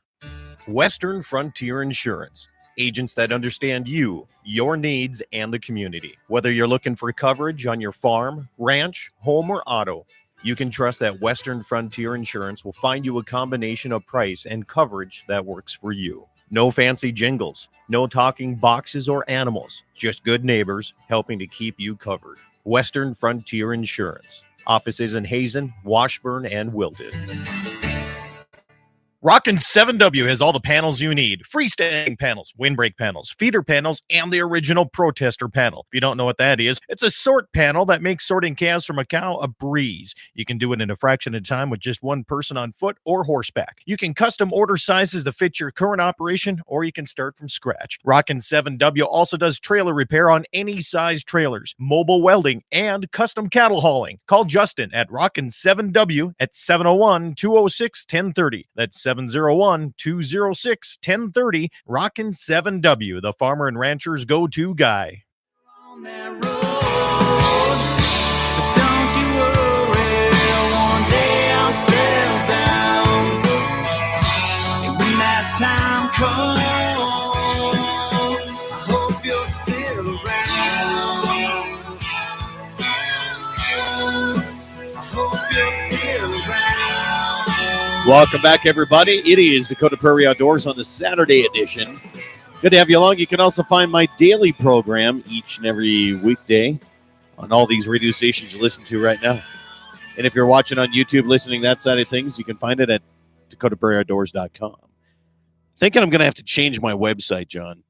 Speaker 3: Western Frontier Insurance. Agents that understand you, your needs, and the community. Whether you're looking for coverage on your farm, ranch, home, or auto, you can trust that Western Frontier Insurance will find you a combination of price and coverage that works for you. No fancy jingles, no talking boxes or animals, just good neighbors helping to keep you covered. Western Frontier Insurance. Offices in Hazen, Washburn, and Wilton. Rockin' 7W has all the panels you need. Freestanding panels, windbreak panels, feeder panels, and the original protester panel. If you don't know what that is, it's a sort panel that makes sorting calves from a cow a breeze. You can do it in a fraction of time with just one person on foot or horseback. You can custom order sizes to fit your current operation, or you can start from scratch. Rockin' 7W also does trailer repair on any size trailers, mobile welding, and custom cattle hauling. Call Justin at Rockin' 7W at 701-206-1030. That's 701-206-1030. Rockin' 7W, the farmer and rancher's go-to guy.
Speaker 8: On that road, but don't you worry, one day I'll settle down. And when that time comes, I hope you're still around. I hope you're still around.
Speaker 1: Welcome back, everybody. It is Dakota Prairie Outdoors on the Saturday edition. Good to have you along. You can also find my daily program each and every weekday on all these radio stations you listen to right now. And if you're watching on YouTube, listening that side of things, you can find it at DakotaPrairieOutdoors.com. Thinking I'm going to have to change my website, John.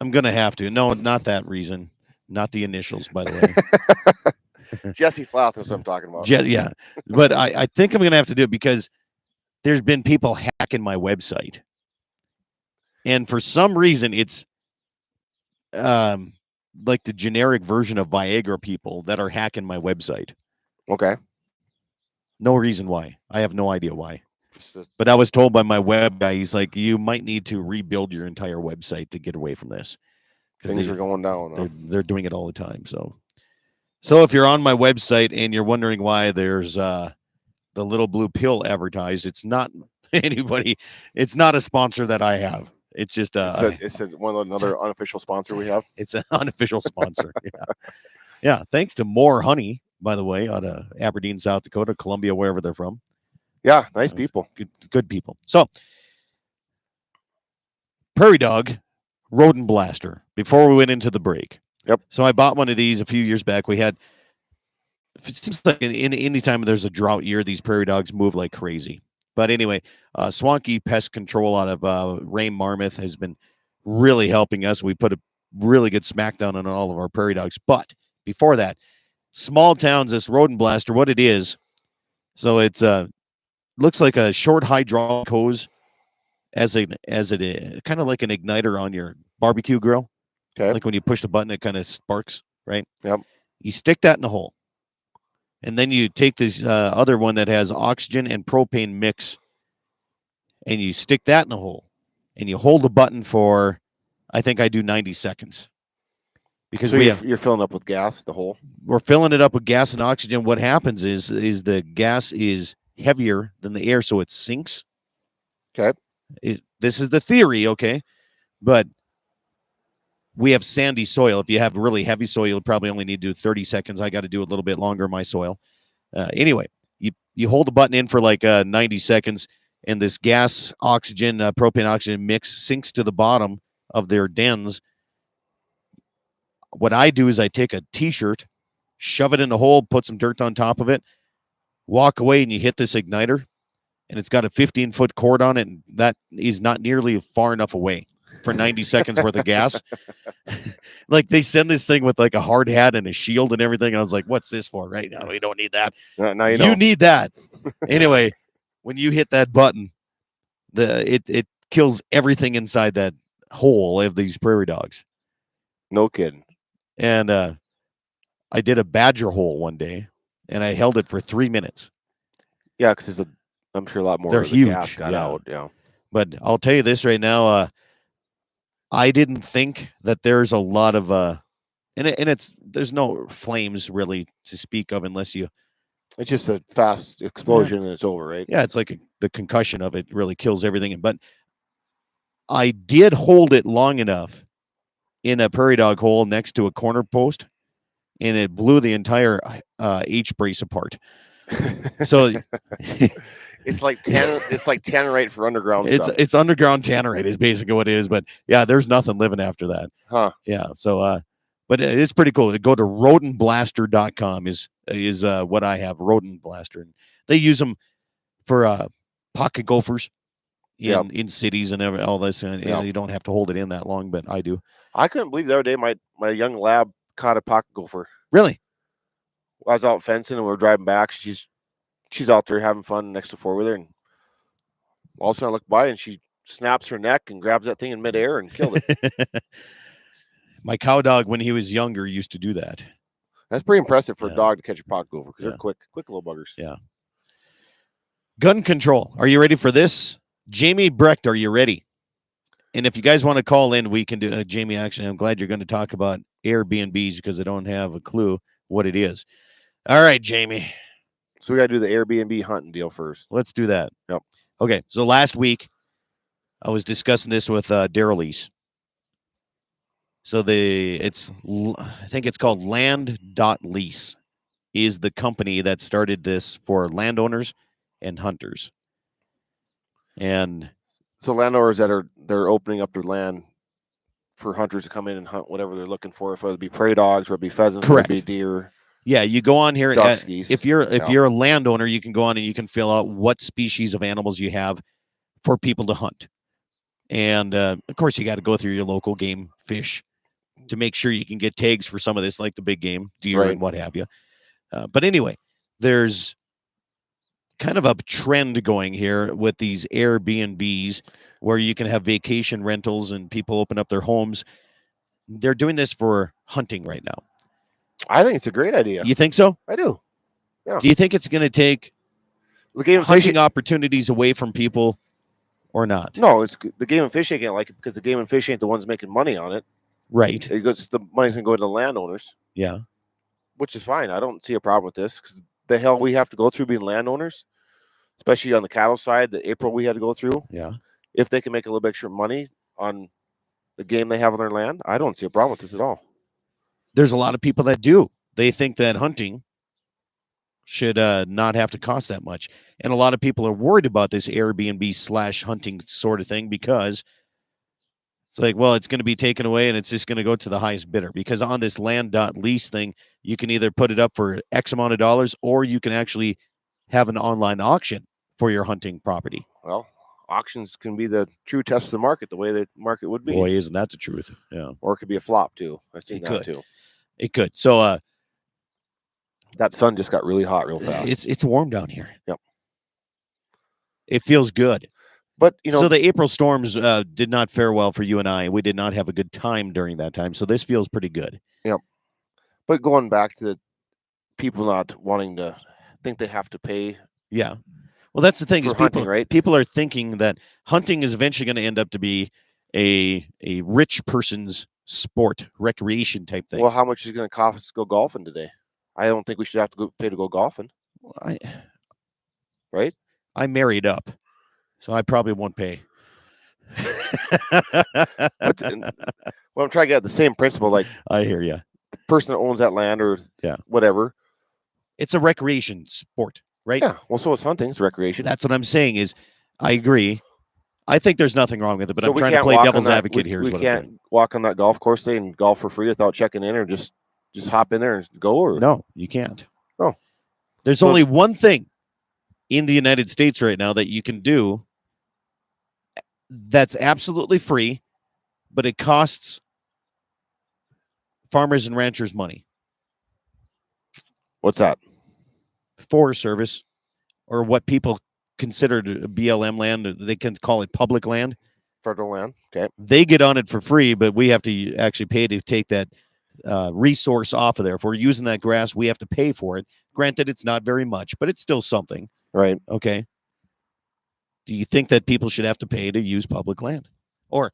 Speaker 1: I'm going to have to. No, not that reason. Not the initials, by the way.
Speaker 2: Jesse Flath is what I'm talking about.
Speaker 1: Yeah, but I think I'm going to have to do it because there's been people hacking my website. And for some reason, it's like the generic version of Viagra people that are hacking my website.
Speaker 2: Okay.
Speaker 1: No reason why. I have no idea why. But I was told by my web guy, he's like, you might need to rebuild your entire website to get away from this.
Speaker 2: Things are going down. Huh?
Speaker 1: They're doing it all the time. So if you're on my website and you're wondering why there's the little blue pill advertised, it's not anybody. It's not a sponsor that I have. It's just
Speaker 2: it's another unofficial sponsor we have.
Speaker 1: It's an unofficial sponsor. Yeah. Thanks to More Honey, by the way, out of Aberdeen, South Dakota, Columbia, wherever they're from.
Speaker 2: Yeah, nice people.
Speaker 1: Good people. So, Prairie Dog Rodent Blaster. Before we went into the break.
Speaker 2: Yep.
Speaker 1: So I bought one of these a few years back. We had. It seems like in any time there's a drought year, these prairie dogs move like crazy. But anyway, Swanky Pest Control out of Rain Marmouth has been really helping us. We put a really good smackdown on all of our prairie dogs. But before that, small towns, this rodent blaster, what it is, so it's looks like a short hydraulic hose as it kind of like an igniter on your barbecue grill.
Speaker 2: Okay.
Speaker 1: Like when you push the button, it kind of sparks, right?
Speaker 2: Yep.
Speaker 1: You stick that in the hole. And then you take this other one that has oxygen and propane mix, and you stick that in the hole, and you hold the button for, I think I do 90 seconds. Because
Speaker 2: so you're filling up with gas, the hole?
Speaker 1: We're filling it up with gas and oxygen. What happens is the gas is heavier than the air, so it sinks.
Speaker 2: Okay.
Speaker 1: This is the theory, okay? But we have sandy soil. If you have really heavy soil, you'll probably only need to do 30 seconds. I got to do a little bit longer in my soil. Anyway, you hold the button in for like 90 seconds. and this gas, oxygen, propane, oxygen mix sinks to the bottom of their dens. What I do is I take a T-shirt, shove it in the hole, put some dirt on top of it, walk away, and you hit this igniter, and it's got a 15-foot cord on it, and that is not nearly far enough away for 90 seconds worth of gas. Like they send this thing with like a hard hat and a shield and everything. And I was like, what's this for? Right now, we don't need that.
Speaker 2: Now you know.
Speaker 1: You need that. Anyway, when you hit that button, it kills everything inside that hole of these prairie dogs.
Speaker 2: No kidding.
Speaker 1: And I did a badger hole one day, and I held it for 3 minutes.
Speaker 2: Yeah, because I'm sure a lot more
Speaker 1: They're
Speaker 2: of the
Speaker 1: huge,
Speaker 2: gas got
Speaker 1: yeah.
Speaker 2: out. Yeah.
Speaker 1: But I'll tell you this right now, I didn't think that there's a lot of there's no flames really to speak of unless you.
Speaker 2: It's just a fast explosion and it's over, right?
Speaker 1: Yeah, it's like the concussion of it really kills everything. But I did hold it long enough in a prairie dog hole next to a corner post, and it blew the entire H brace apart. So
Speaker 2: it's like tannerite for underground stuff.
Speaker 1: It's underground tannerite is basically what it is. But yeah, there's nothing living after that.
Speaker 2: Huh.
Speaker 1: Yeah. So but it's pretty cool. Go to rodentblaster.com is what I have, Rodent Blaster. And they use them for pocket gophers in cities and all this. And you don't have to hold it in that long, but I do.
Speaker 2: I couldn't believe the other day my young lab caught a pocket gopher.
Speaker 1: Really?
Speaker 2: I was out fencing and we were driving back. She's out there having fun next to four-wheeler, and all of a sudden I look by and she snaps her neck and grabs that thing in midair and killed it.
Speaker 1: My cow dog, when he was younger, used to do that.
Speaker 2: That's pretty impressive for a dog to catch a pocket gopher because they're quick little buggers.
Speaker 1: Yeah. Gun control. Are you ready for this? Jamie Brecht, are you ready? And if you guys want to call in, we can do Jamie. Actually, I'm glad you're going to talk about Airbnbs because I don't have a clue what it is. All right, Jamie.
Speaker 2: So we got to do the Airbnb hunting deal first.
Speaker 1: Let's do that.
Speaker 2: Yep.
Speaker 1: Okay. So last week, I was discussing this with Daryl Lease. So I think it's called Land.Lease is the company that started this for landowners and hunters. And
Speaker 2: so landowners they're opening up their land for hunters to come in and hunt whatever they're looking for, whether it be prairie dogs, whether it be pheasants,
Speaker 1: correct,
Speaker 2: whether it be deer.
Speaker 1: Yeah, you go on here.
Speaker 2: Ducks, geese.
Speaker 1: If you're a landowner, you can go on and you can fill out what species of animals you have for people to hunt. And of course, you got to go through your local game fish to make sure you can get tags for some of this, like the big game, deer and what have you. But anyway, there's kind of a trend going here with these Airbnbs where you can have vacation rentals and people open up their homes. They're doing this for hunting right now.
Speaker 2: I think it's a great idea.
Speaker 1: You think so?
Speaker 2: I do. Yeah.
Speaker 1: Do you think it's going to take
Speaker 2: the game
Speaker 1: hunting opportunities away from people or not?
Speaker 2: No, it's the game and fish ain't gonna like it because the game and fish ain't the ones making money on it.
Speaker 1: Right.
Speaker 2: It goes, the money's gonna go to the landowners.
Speaker 1: Yeah.
Speaker 2: Which is fine. I don't see a problem with this because the hell we have to go through being landowners, especially on the cattle side, the April we had to go through.
Speaker 1: Yeah.
Speaker 2: If they can make a little bit extra money on the game they have on their land, I don't see a problem with this at all.
Speaker 1: There's a lot of people that do. They think that hunting should not have to cost that much. And a lot of people are worried about this Airbnb / hunting sort of thing because it's like, well, it's going to be taken away and it's just going to go to the highest bidder. Because on this Land.Lease thing, you can either put it up for X amount of dollars or you can actually have an online auction for your hunting property.
Speaker 2: Well, auctions can be the true test of the market, the way the market would be.
Speaker 1: Boy, isn't that the truth? Yeah.
Speaker 2: Or it could be a flop too. I've seen that too.
Speaker 1: It could. So
Speaker 2: that sun just got really hot real fast.
Speaker 1: It's warm down here.
Speaker 2: Yep.
Speaker 1: It feels good.
Speaker 2: But you know,
Speaker 1: so the April storms did not fare well for you and I. We did not have a good time during that time. So this feels pretty good.
Speaker 2: Yep. But going back to the people not wanting to think they have to pay.
Speaker 1: Yeah. Well, that's the thing is
Speaker 2: hunting, right?
Speaker 1: People are thinking that hunting is eventually going to end up to be a rich person's sport, recreation type thing.
Speaker 2: Well, how much is it going to cost us to go golfing today? I don't think we should have to pay to go golfing.
Speaker 1: Well,
Speaker 2: right?
Speaker 1: I married up, so I probably won't pay.
Speaker 2: Well, I'm trying to get at the same principle. Like,
Speaker 1: I hear you.
Speaker 2: The person that owns that land or whatever.
Speaker 1: It's a recreation sport, right?
Speaker 2: Yeah. Well, so is hunting. It's recreation.
Speaker 1: That's what I'm saying is I agree. I think there's nothing wrong with it, but
Speaker 2: So
Speaker 1: I'm
Speaker 2: we
Speaker 1: trying to
Speaker 2: can't
Speaker 1: play
Speaker 2: walk on
Speaker 1: devil's
Speaker 2: that-
Speaker 1: advocate here. Is
Speaker 2: We
Speaker 1: what I'm
Speaker 2: can't
Speaker 1: doing.
Speaker 2: walk on that golf course day and golf for free without checking in, or just hop in there and go. Or
Speaker 1: No, you can't.
Speaker 2: Oh.
Speaker 1: There's
Speaker 2: So-
Speaker 1: only one thing in the United States right now that you can do that's absolutely free, but it costs farmers and ranchers money.
Speaker 2: What's that?
Speaker 1: Forest Service, or what people consider BLM land, they can call it public land.
Speaker 2: Federal land. Okay.
Speaker 1: They get on it for free, but we have to actually pay to take that resource off of there. If we're using that grass, we have to pay for it. Granted, it's not very much, but it's still something.
Speaker 2: Right.
Speaker 1: Okay. Do you think that people should have to pay to use public land or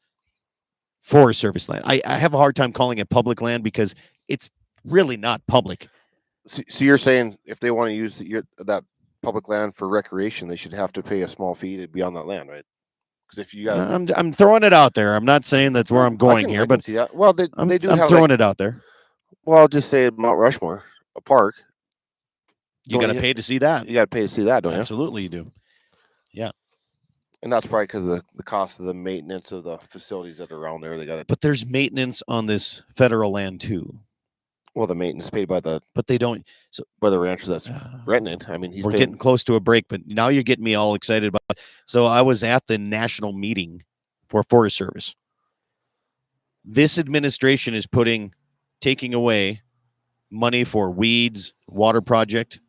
Speaker 1: Forest Service land? I have a hard time calling it public land because it's really not public.
Speaker 2: So you're saying if they want to use that public land for recreation, they should have to pay a small fee to be on that land, right? Because if you got,
Speaker 1: I'm throwing it out there. I'm not saying that's where I'm going here, but
Speaker 2: see that. Well, they
Speaker 1: I'm
Speaker 2: do have
Speaker 1: throwing it out there.
Speaker 2: Well, I'll just say Mount Rushmore, a park.
Speaker 1: You
Speaker 2: Don't
Speaker 1: got to
Speaker 2: you-
Speaker 1: pay to see that.
Speaker 2: You got to pay to see that, don't you?
Speaker 1: Absolutely, you do.
Speaker 2: And that's probably because of the cost of the maintenance of the facilities that are around there. They got it.
Speaker 1: But there's maintenance on this federal land too.
Speaker 2: Well, the maintenance paid by the
Speaker 1: But they don't.
Speaker 2: rancher that's renting it. I mean, he's
Speaker 1: We're
Speaker 2: paying.
Speaker 1: getting close to a break, but now you're getting me all excited about it. So I was at the national meeting for Forest Service. This administration is taking away money for weeds, water project,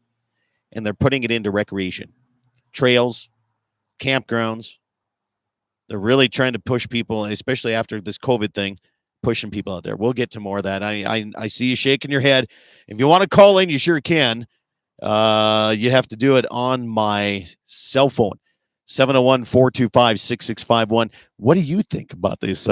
Speaker 1: and they're putting it into recreation, trails, campgrounds. They're really trying to push people, especially after this COVID thing, pushing people out there. We'll get to more of that. I see you shaking your head. If you want to call in, you sure can. You have to do it on my cell phone, 701-425-6651. What do you think about this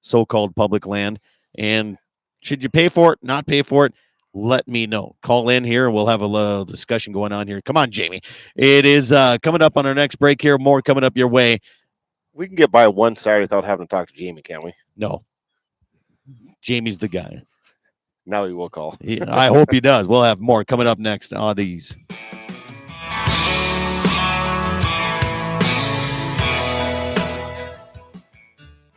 Speaker 1: so-called public land? And should you pay for it, not pay for it? Let me know. Call in here and we'll have a little discussion going on here. Come on, Jamie. It is coming up on our next break here. More coming up your way.
Speaker 2: We can get by one Saturday without having to talk to Jamie, can't we?
Speaker 1: No. Jamie's the guy.
Speaker 2: Now he will call.
Speaker 1: I hope he does. We'll have more coming up next on these.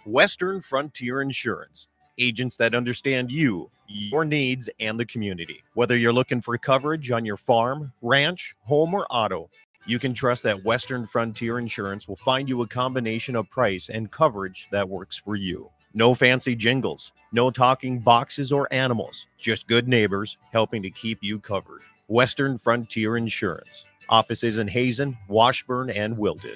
Speaker 3: Western Frontier Insurance. Agents that understand you, your needs, and the community. Whether you're looking for coverage on your farm, ranch, home, or auto, you can trust that Western Frontier Insurance will find you a combination of price and coverage that works for you. No fancy jingles, no talking boxes or animals, just good neighbors helping to keep you covered. Western Frontier Insurance. Offices in Hazen, Washburn, and Wilton.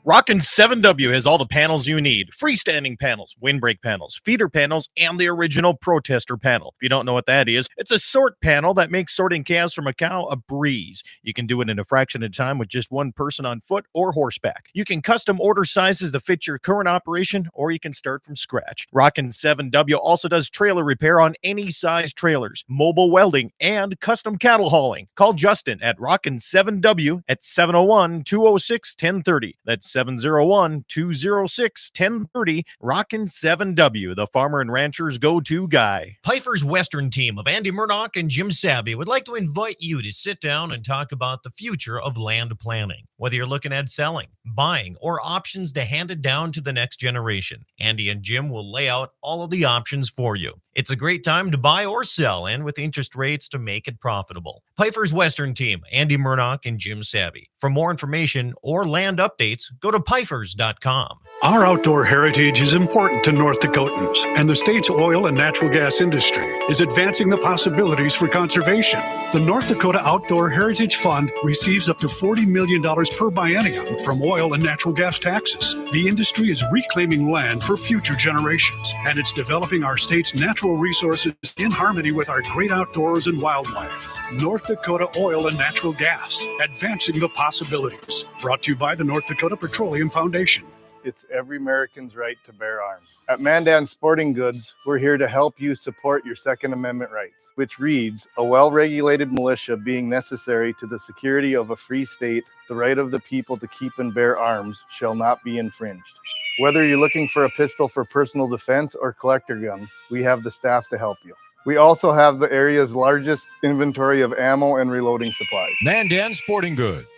Speaker 3: Rockin' 7W has all the panels you need. Freestanding panels, windbreak panels, feeder panels, and the original protester panel. If you don't know what that is, it's a sort panel that makes sorting calves from a cow a breeze. You can do it in a fraction of time with just one person on foot or horseback. You can custom order sizes to fit your current operation, or you can start from scratch. Rockin' 7W also does trailer repair on any size trailers, mobile welding, and custom cattle hauling. Call Justin at Rockin' 7W at 701-206-1030. That's 701-206-1030. Rockin' 7W, the farmer and rancher's go-to guy.
Speaker 4: Piper's Western team of Andy Murdoch and Jim Sabby would like to invite you to sit down and talk about the future of land planning. Whether you're looking at selling, buying, or options to hand it down to the next generation, Andy and Jim will lay out all of the options for you. It's a great time to buy or sell, and with interest rates to make it profitable. Piper's Western team, Andy Murdoch and Jim Sabby. For more information or land updates, go to pifers.com.
Speaker 5: Our outdoor heritage is important to North Dakotans, and the state's oil and natural gas industry is advancing the possibilities for conservation. The North Dakota Outdoor Heritage Fund receives up to $40 million per biennium from oil and natural gas taxes. The industry is reclaiming land for future generations, and it's developing our state's natural resources in harmony with our great outdoors and wildlife. North Dakota Oil and Natural Gas, advancing the possibilities. Brought to you by the North Dakota Petroleum Foundation.
Speaker 6: It's every American's right to bear arms. At Mandan Sporting Goods, we're here to help you support your Second Amendment rights, which reads, a well-regulated militia being necessary to the security of a free state, the right of the people to keep and bear arms shall not be infringed. Whether you're looking for a pistol for personal defense or collector gun, we have the staff to help you. We also have the area's largest inventory of ammo and reloading supplies.
Speaker 9: Mandan Sporting Goods.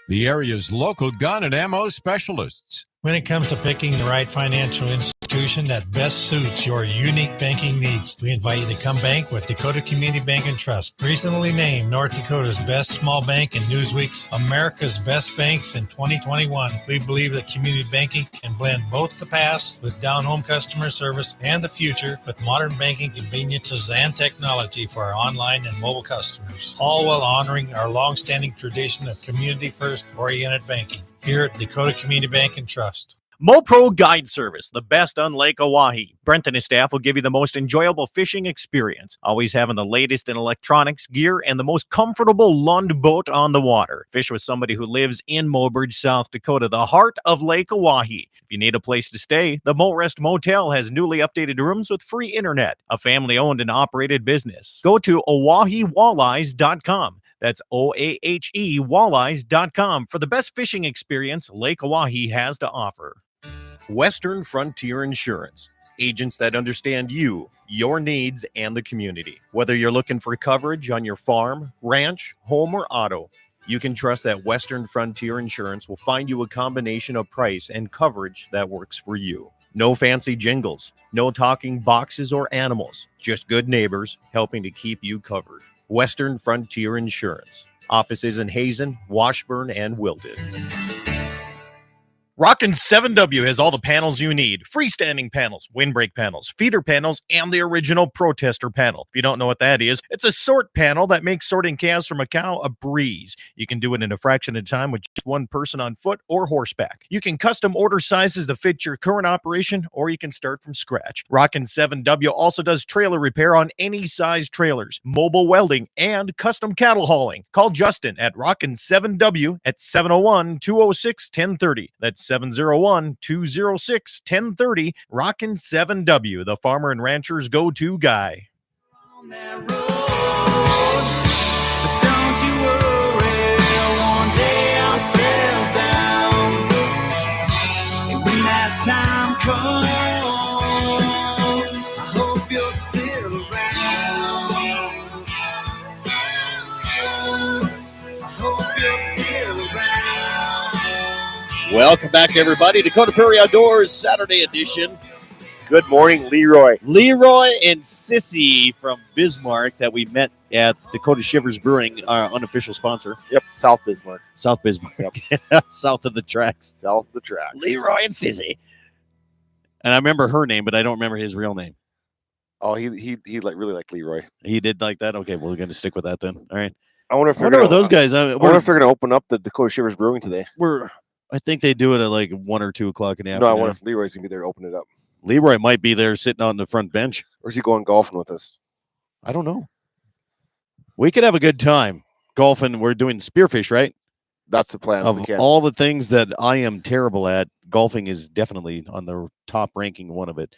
Speaker 9: the area's local gun and ammo specialists.
Speaker 7: When it comes to picking the right financial institution that best suits your unique banking needs, we invite you to come bank with Dakota Community Bank and Trust. Recently named North Dakota's best small bank and Newsweek's America's Best Banks in 2021, we believe that community banking can blend both the past with down-home customer service and the future with modern banking conveniences and technology for our online and mobile customers, all while honoring our long-standing tradition of community-first oriented banking. Here at Dakota Community Bank and Trust.
Speaker 3: MoPro Guide Service, the best on Lake Oahe. Brent and his staff will give you the most enjoyable fishing experience, always having the latest in electronics, gear, and the most comfortable Lund boat on the water. Fish with somebody who lives in Mobridge, South Dakota, the heart of Lake Oahe. If you need a place to stay, the Mo Rest Motel has newly updated rooms with free internet, a family-owned and operated business. Go to OaheWalleyes.com. That's OAHE Walleyes.com for the best fishing experience Lake Oahe has to offer. Western Frontier Insurance. Agents that understand you, your needs, and the community. Whether you're looking for coverage on your farm, ranch, home, or auto, you can trust that Western Frontier Insurance will find you a combination of price and coverage that works for you. No fancy jingles, no talking boxes or animals, just good neighbors helping to keep you covered. Western Frontier Insurance. Offices in Hazen, Washburn, and Wilton. Rockin' 7W has all the panels you need. Freestanding panels, windbreak panels, feeder panels, and the original protester panel. If you don't know what that is, it's a sort panel that makes sorting calves from a cow a breeze. You can do it in a fraction of time with just one person on foot or horseback. You can custom order sizes to fit your current operation, or you can start from scratch. Rockin' 7W also does trailer repair on any size trailers, mobile welding, and custom cattle hauling. Call Justin at Rockin' 7W at 701-206-1030. That's 701-206-1030. Rockin' 7W, the farmer and rancher's go-to guy.
Speaker 8: On that road, but don't you worry, one day I'll settle down. And when that time comes, I hope you're still around. I hope you're still around.
Speaker 1: Welcome back, everybody. Dakota Prairie Outdoors Saturday edition.
Speaker 2: Good morning, Leroy.
Speaker 1: Leroy and Sissy from Bismarck that we met at Dakota Shivers Brewing, our unofficial sponsor.
Speaker 2: Yep, South Bismarck.
Speaker 1: South Bismarck. South of the tracks.
Speaker 2: South of the tracks.
Speaker 1: Leroy and Sissy. And I remember her name, but I don't remember his real name.
Speaker 2: Oh, he really liked Leroy.
Speaker 1: He did like that? Okay, well, we're going to stick with that then. All right.
Speaker 2: I wonder if
Speaker 1: I wonder what those guys.
Speaker 2: I wonder if they're going to open up the Dakota Shivers Brewing today.
Speaker 1: I think they do it at like 1 or 2 o'clock in the
Speaker 2: No,
Speaker 1: afternoon.
Speaker 2: I wonder if Leroy's going to be there to open it up.
Speaker 1: Leroy might be there sitting on the front bench.
Speaker 2: Or is he going golfing with us?
Speaker 1: I don't know. We could have a good time golfing. We're doing spearfish, right?
Speaker 2: That's the plan.
Speaker 1: Of all the things that I am terrible at, golfing is definitely on the top ranking one of it.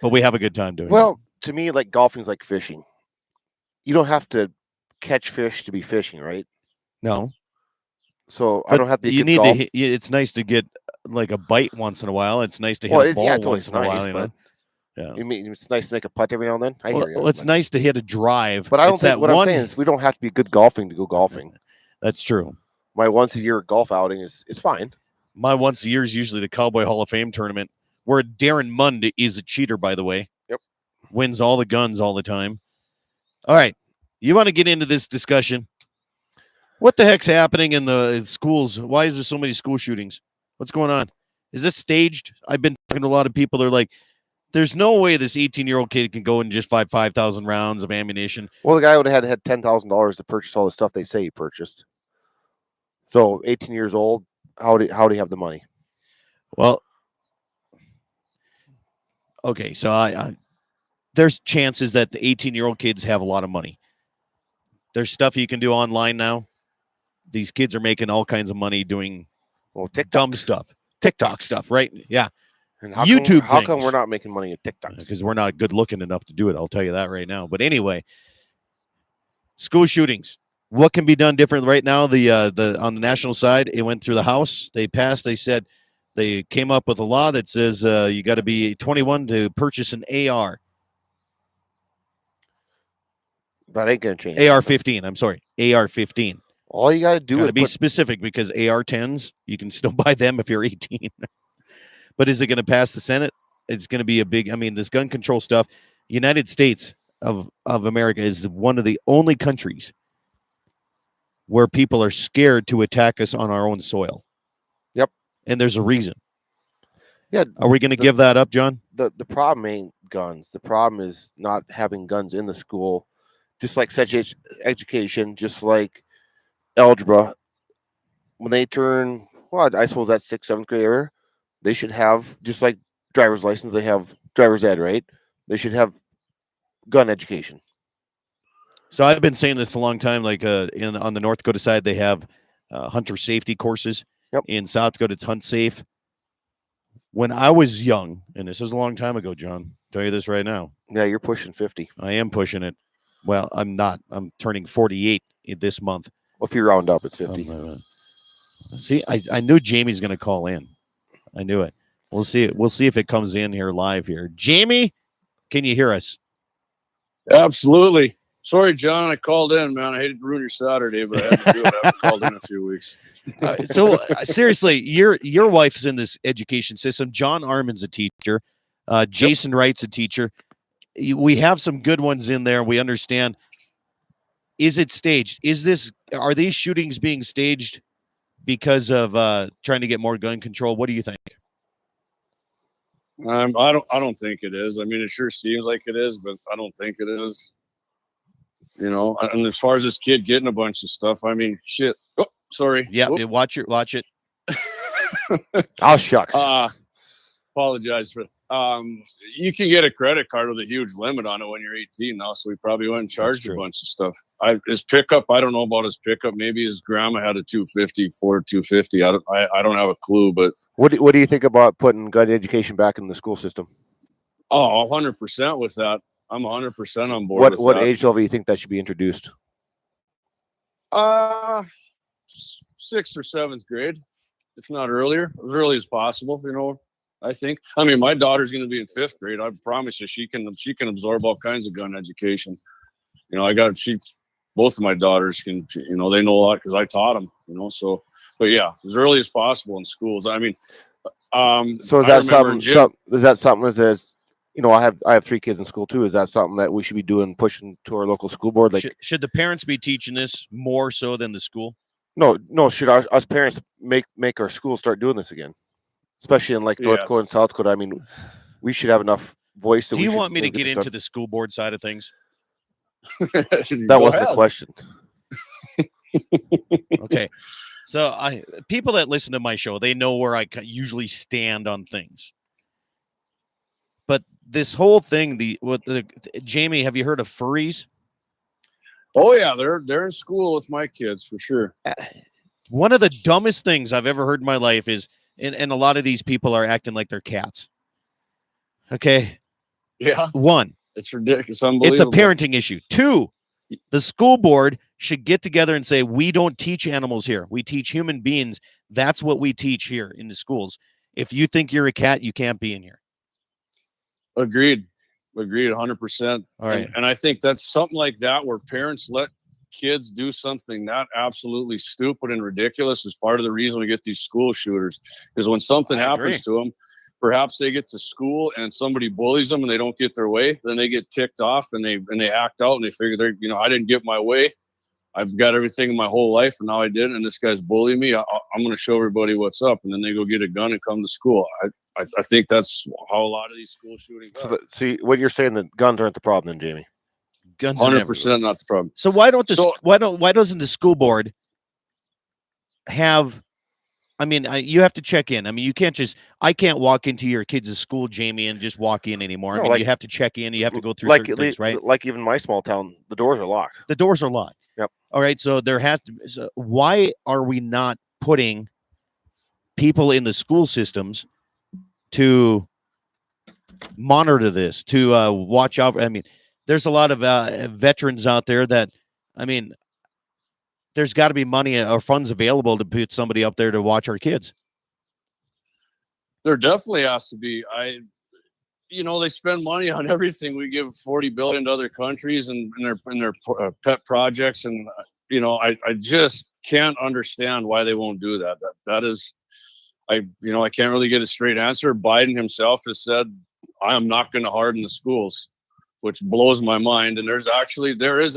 Speaker 1: But we have a good time doing it.
Speaker 2: Well, to me, like golfing is like fishing. You don't have to catch fish to be fishing, right?
Speaker 1: No.
Speaker 2: So
Speaker 1: But
Speaker 2: I don't have to.
Speaker 1: you need to. It's nice to get like a bite once in a while. It's nice to hit a ball
Speaker 2: it's
Speaker 1: once
Speaker 2: always
Speaker 1: in a while.
Speaker 2: nice,
Speaker 1: You know? Yeah.
Speaker 2: You mean it's nice to make a putt every now and then? I hear you.
Speaker 1: Well, it's nice to hit a drive.
Speaker 2: But I don't
Speaker 1: It's
Speaker 2: think
Speaker 1: that
Speaker 2: what I'm
Speaker 1: one-
Speaker 2: saying is we don't have to be good golfing to go golfing.
Speaker 1: That's true.
Speaker 2: My once a year golf outing is fine.
Speaker 1: My once a year is usually the Cowboy Hall of Fame tournament, where Darren Mund is a cheater, by the way.
Speaker 2: Yep.
Speaker 1: Wins all the guns all the time. All right. You want to get into this discussion? What the heck's happening in the schools? Why is there so many school shootings? What's going on? Is this staged? I've been talking to a lot of people. They're like, there's no way this 18-year-old kid can go and just buy 5,000 rounds of ammunition.
Speaker 2: Well, the guy would have had $10,000 to purchase all the stuff they say he purchased. So 18 years old, how do you have the money?
Speaker 1: Well, okay, so I there's chances that the 18-year-old kids have a lot of money. There's stuff you can do online now. These kids are making all kinds of money doing dumb stuff, TikTok stuff, right? Yeah.
Speaker 2: And
Speaker 1: YouTube
Speaker 2: How come
Speaker 1: things.
Speaker 2: we're not making money at TikTok?
Speaker 1: Because we're not good looking enough to do it. I'll tell you that right now. But anyway, school shootings. What can be done different right now? The on the national side, it went through the House. They passed. They said they came up with a law that says you got to be 21 to purchase an AR.
Speaker 2: That ain't gonna change.
Speaker 1: AR-15. I'm sorry, AR-15.
Speaker 2: All you got to do
Speaker 1: Got
Speaker 2: is
Speaker 1: to be
Speaker 2: put,
Speaker 1: specific because AR-10s, you can still buy them if you're 18. But is it going to pass the Senate? It's going to be a big. I mean, this gun control stuff. United States of America is one of the only countries where people are scared to attack us on our own soil.
Speaker 2: Yep.
Speaker 1: And there's a reason.
Speaker 2: Yeah.
Speaker 1: Are we going to give that up, John?
Speaker 2: The problem ain't guns. The problem is not having guns in the school, just like sex education, just like algebra. When they turn, well, I suppose that's 6th, 7th grade era, they should have, just like driver's license, they have driver's ed, right? They should have gun education.
Speaker 1: So I've been saying this a long time. Like on the North Dakota side, they have hunter safety courses.
Speaker 2: Yep.
Speaker 1: In South Dakota, it's Hunt Safe. When I was young, and this is a long time ago, John, I'll tell you this right now.
Speaker 2: Yeah, you're pushing 50.
Speaker 1: I am pushing it. Well, I'm not. I'm turning 48 this month.
Speaker 2: Well, if you round up, it's 50.
Speaker 1: See, I knew Jamie's going to call in. I knew it. We'll see. We'll see if it comes in here live here. Jamie, can you hear us?
Speaker 10: Absolutely. Sorry, John, I called in, man. I hated to ruin your Saturday, but I had to do it. I haven't called in a few weeks.
Speaker 1: Seriously, your wife's in this education system. John Armin's a teacher. Jason Wright's a teacher. We have some good ones in there. We understand. Is it staged? Are these shootings being staged because of trying to get more gun control? What do you think?
Speaker 10: I don't think it is. I mean, it sure seems like it is, but I don't think it is. You know, and as far as this kid getting a bunch of stuff, I mean, shit. Oh, sorry.
Speaker 1: Yeah,
Speaker 10: oh.
Speaker 1: watch it.
Speaker 2: Oh, shucks.
Speaker 10: Apologize for. You can get a credit card with a huge limit on it when you're 18 now, so we probably went and charged a bunch of stuff. His pickup, I don't know about his pickup. Maybe his grandma had a 250, Ford 250. I don't have a clue, but
Speaker 2: what do you think about putting gun education back in the school system?
Speaker 10: Oh, 100% with that. I'm 100% on board.
Speaker 2: What age level do you think that should be introduced?
Speaker 10: 6th or 7th grade, if not earlier, as early as possible. You know, I think. I mean, my daughter's going to be in 5th grade. I promise you, she can absorb all kinds of gun education. You know, both of my daughters can. You know, they know a lot because I taught them. You know, so. But yeah, as early as possible in schools. I mean,
Speaker 2: so is that something? Is that something as you know, I have 3 kids in school too. Is that something that we should be doing, pushing to our local school board? Like,
Speaker 1: should the parents be teaching this more so than the school?
Speaker 2: No. Should us parents make our schools start doing this again, especially in like North Dakota and South Dakota? I mean, we should have enough voice.
Speaker 1: Do you want me to get into the school board side of things?
Speaker 2: That wasn't the question.
Speaker 1: Okay. So people that listen to my show, they know where I usually stand on things. But this whole thing, Jamie, have you heard of furries?
Speaker 10: Oh yeah, they're in school with my kids for sure.
Speaker 1: One of the dumbest things I've ever heard in my life is, and a lot of these people are acting like they're cats. Okay.
Speaker 10: Yeah.
Speaker 1: 1,
Speaker 10: it's ridiculous. Unbelievable.
Speaker 1: It's a parenting issue. 2, the school board should get together and say, we don't teach animals here. We teach human beings. That's what we teach here in the schools. If you think you're a cat, you can't be in here.
Speaker 10: Agreed 100%.
Speaker 1: All right.
Speaker 10: And I think that's something like that where parents let kids do something that absolutely stupid and ridiculous is part of the reason we get these school shooters. Because when something happens to them, perhaps they get to school and somebody bullies them and they don't get their way, then they get ticked off and they act out and they figure I didn't get my way. I've got everything in my whole life and now I didn't, and this guy's bullying me. I'm going to show everybody what's up, and then they go get a gun and come to school. I think that's how a lot of these school shootings are.
Speaker 2: See, what you're saying, that guns aren't the problem, then, Jamie?
Speaker 1: Guns
Speaker 10: 100% not the problem.
Speaker 1: So why doesn't the school board have? I mean, you have to check in. I mean, I can't walk into your kids' school, Jamie, and just walk in anymore.
Speaker 2: No,
Speaker 1: I mean, you have to check in. You have to go through certain things, right?
Speaker 2: Like even my small town, the doors are locked.
Speaker 1: The doors are locked.
Speaker 2: Yep.
Speaker 1: All right. So there has to. So why are we not putting people in the school systems to monitor this, to watch out? I mean, there's a lot of veterans out there that, I mean, there's got to be money or funds available to put somebody up there to watch our kids.
Speaker 10: There definitely has to be. They spend money on everything. We give $40 billion to other countries and their pet projects, and I just can't understand why they won't do that. That is, I can't really get a straight answer. Biden himself has said, I am not going to harden the schools, which blows my mind. And there is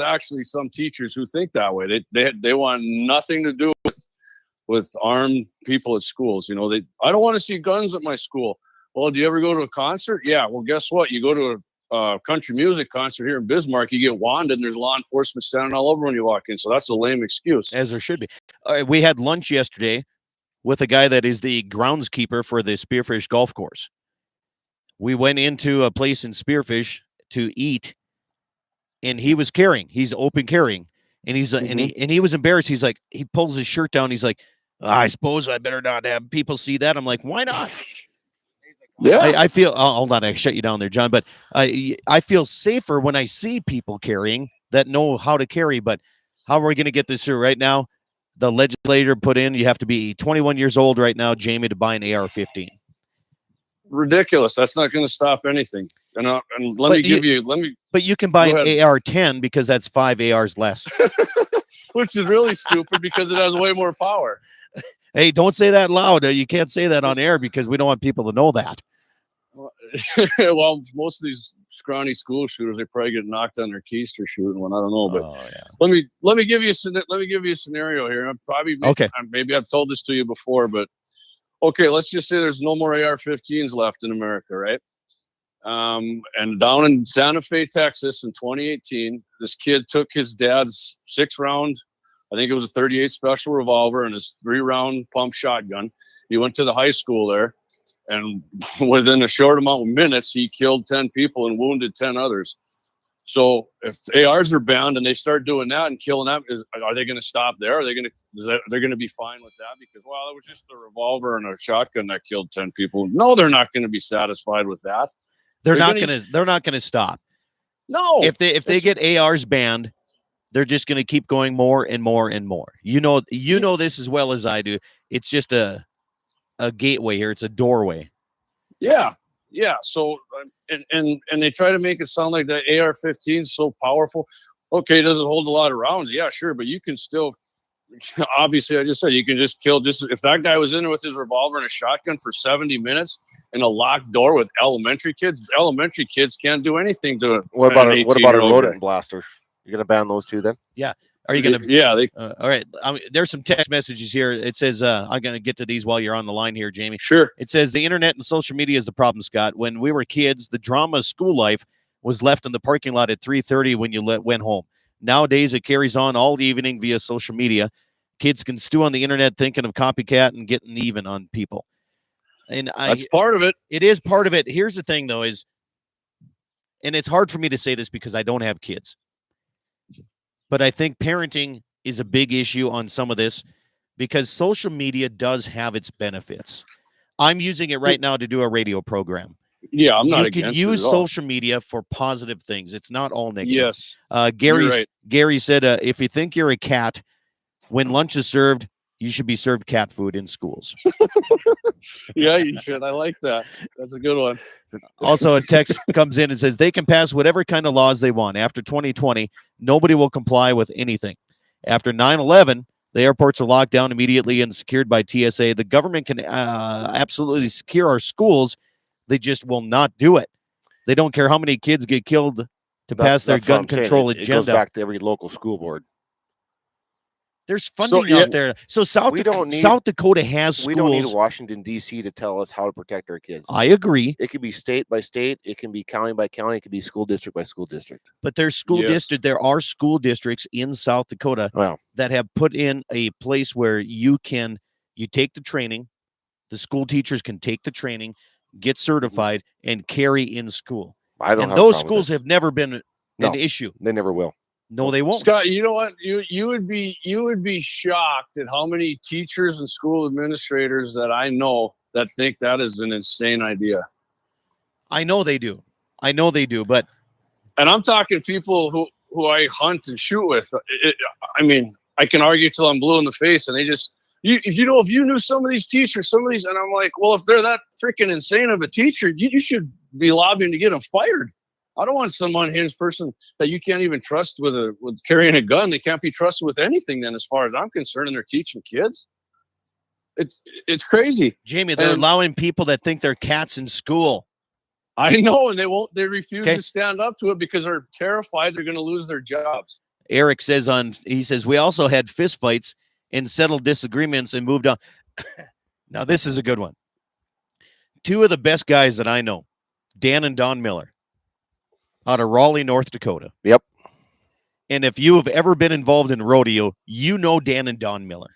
Speaker 10: actually some teachers who think that way. They want nothing to do with armed people at schools. I don't want to see guns at my school. Well, do you ever go to a concert? Yeah. Well, guess what? You go to a country music concert here in Bismarck, you get wanded and there's law enforcement standing all over when you walk in. So that's a lame excuse.
Speaker 1: As there should be. We had lunch yesterday with a guy that is the groundskeeper for the Spearfish golf course. We went into a place in Spearfish to eat, and he was carrying. He's open carrying, and he's and he was embarrassed. He's like, he pulls his shirt down. He's like, I suppose I better not have people see that. I'm like, why not?
Speaker 10: Yeah,
Speaker 1: I feel. Hold on, I shut you down there, John. But I feel safer when I see people carrying that know how to carry. But how are we going to get this through right now? The legislator put in you have to be 21 years old right now, Jamie, to buy an AR-15.
Speaker 10: Ridiculous. That's not going to stop anything. And let me.
Speaker 1: But you can buy an AR-10 because that's 5 ARs less.
Speaker 10: Which is really stupid because it has way more power.
Speaker 1: Hey, don't say that loud. You can't say that on air because we don't want people to know that.
Speaker 10: Well, most of these scrawny school shooters, they probably get knocked on their keister shooting one. I don't know, but let me give you a scenario here. I'm probably maybe I've told this to you before, but okay, let's just say there's no more AR-15s left in America, right? And down in Santa Fe, Texas, in 2018, this kid took his dad's 6-round, I think it was a 38 special revolver, and his 3-round pump shotgun. He went to the high school there. And within a short amount of minutes, he killed 10 people and wounded 10 others. So if ARs are banned and they start doing that and killing them, are they going to stop there? Are they going to? They're going to be fine with that because, well, it was just a revolver and a shotgun that killed 10 people. No, they're not going to be satisfied with that.
Speaker 1: They're not going to stop.
Speaker 10: No.
Speaker 1: If they get ARs banned, they're just going to keep going more and more and more. You know this as well as I do. It's just a gateway here. It's a doorway.
Speaker 10: Yeah. So and they try to make it sound like the AR-15 is so powerful. Okay, does it hold a lot of rounds? Yeah, sure, but you can still. Obviously, I just said you can just kill. Just if that guy was in there with his revolver and a shotgun for 70 minutes in a locked door with elementary kids can't do anything to it.
Speaker 2: What about a rodent blaster? You're gonna ban those two then?
Speaker 1: Yeah. Are you going to?
Speaker 10: Yeah.
Speaker 1: All right. There's some text messages here. It says, I'm going to get to these while you're on the line here, Jamie.
Speaker 10: Sure.
Speaker 1: It says the internet and social media is the problem, Scott. When we were kids, the drama of school life was left in the parking lot at 3:30 when you went home. Nowadays, it carries on all evening via social media. Kids can stew on the internet thinking of copycat and getting even on people. And
Speaker 10: that's part of it.
Speaker 1: It is part of it. Here's the thing, though, and it's hard for me to say this because I don't have kids. But I think parenting is a big issue on some of this because social media does have its benefits. I'm using it right now to do a radio program.
Speaker 10: Yeah, I'm not against it.
Speaker 1: You can use social media for positive things. It's not all negative.
Speaker 10: Yes.
Speaker 1: Gary said, if you think you're a cat, when lunch is served, you should be served cat food in schools.
Speaker 10: Yeah, you should. I like that. That's a good one.
Speaker 1: Also, a text comes in and says they can pass whatever kind of laws they want. After 2020, nobody will comply with anything. After 9/11, the airports are locked down immediately and secured by TSA. The government can absolutely secure our schools. They just will not do it. They don't care how many kids get killed to pass their gun control agenda.
Speaker 2: It goes back to every local school board.
Speaker 1: There's funding out there. So South Dakota has schools.
Speaker 2: We don't need Washington, D.C. to tell us how to protect our kids.
Speaker 1: I agree.
Speaker 2: It could be state by state. It can be county by county. It could be school district by school district.
Speaker 1: But there's there are school districts in South Dakota that have put in a place where you take the training. The school teachers can take the training, get certified, and carry in school. And those schools have never been an issue.
Speaker 2: They never will.
Speaker 1: No, they won't.
Speaker 10: Scott, you know what? You would be shocked at how many teachers and school administrators that I know that think that is an insane idea.
Speaker 1: I know they do. But
Speaker 10: and I'm talking people who I hunt and shoot with. I can argue till I'm blue in the face, and they just if you knew some of these teachers, and I'm like, well, if they're that freaking insane of a teacher, you should be lobbying to get them fired. I don't want some unhinged person that you can't even trust with carrying a gun. They can't be trusted with anything then, as far as I'm concerned, and they're teaching kids. It's crazy.
Speaker 1: Jamie, they're allowing people that think they're cats in school.
Speaker 10: I know, and they refuse to stand up to it because they're terrified they're going to lose their jobs.
Speaker 1: Eric says he says, we also had fistfights and settled disagreements and moved on. Now, this is a good one. Two of the best guys that I know, Dan and Don Miller, out of Raleigh, North Dakota.
Speaker 2: Yep.
Speaker 1: And if you have ever been involved in rodeo, you know Dan and Don Miller.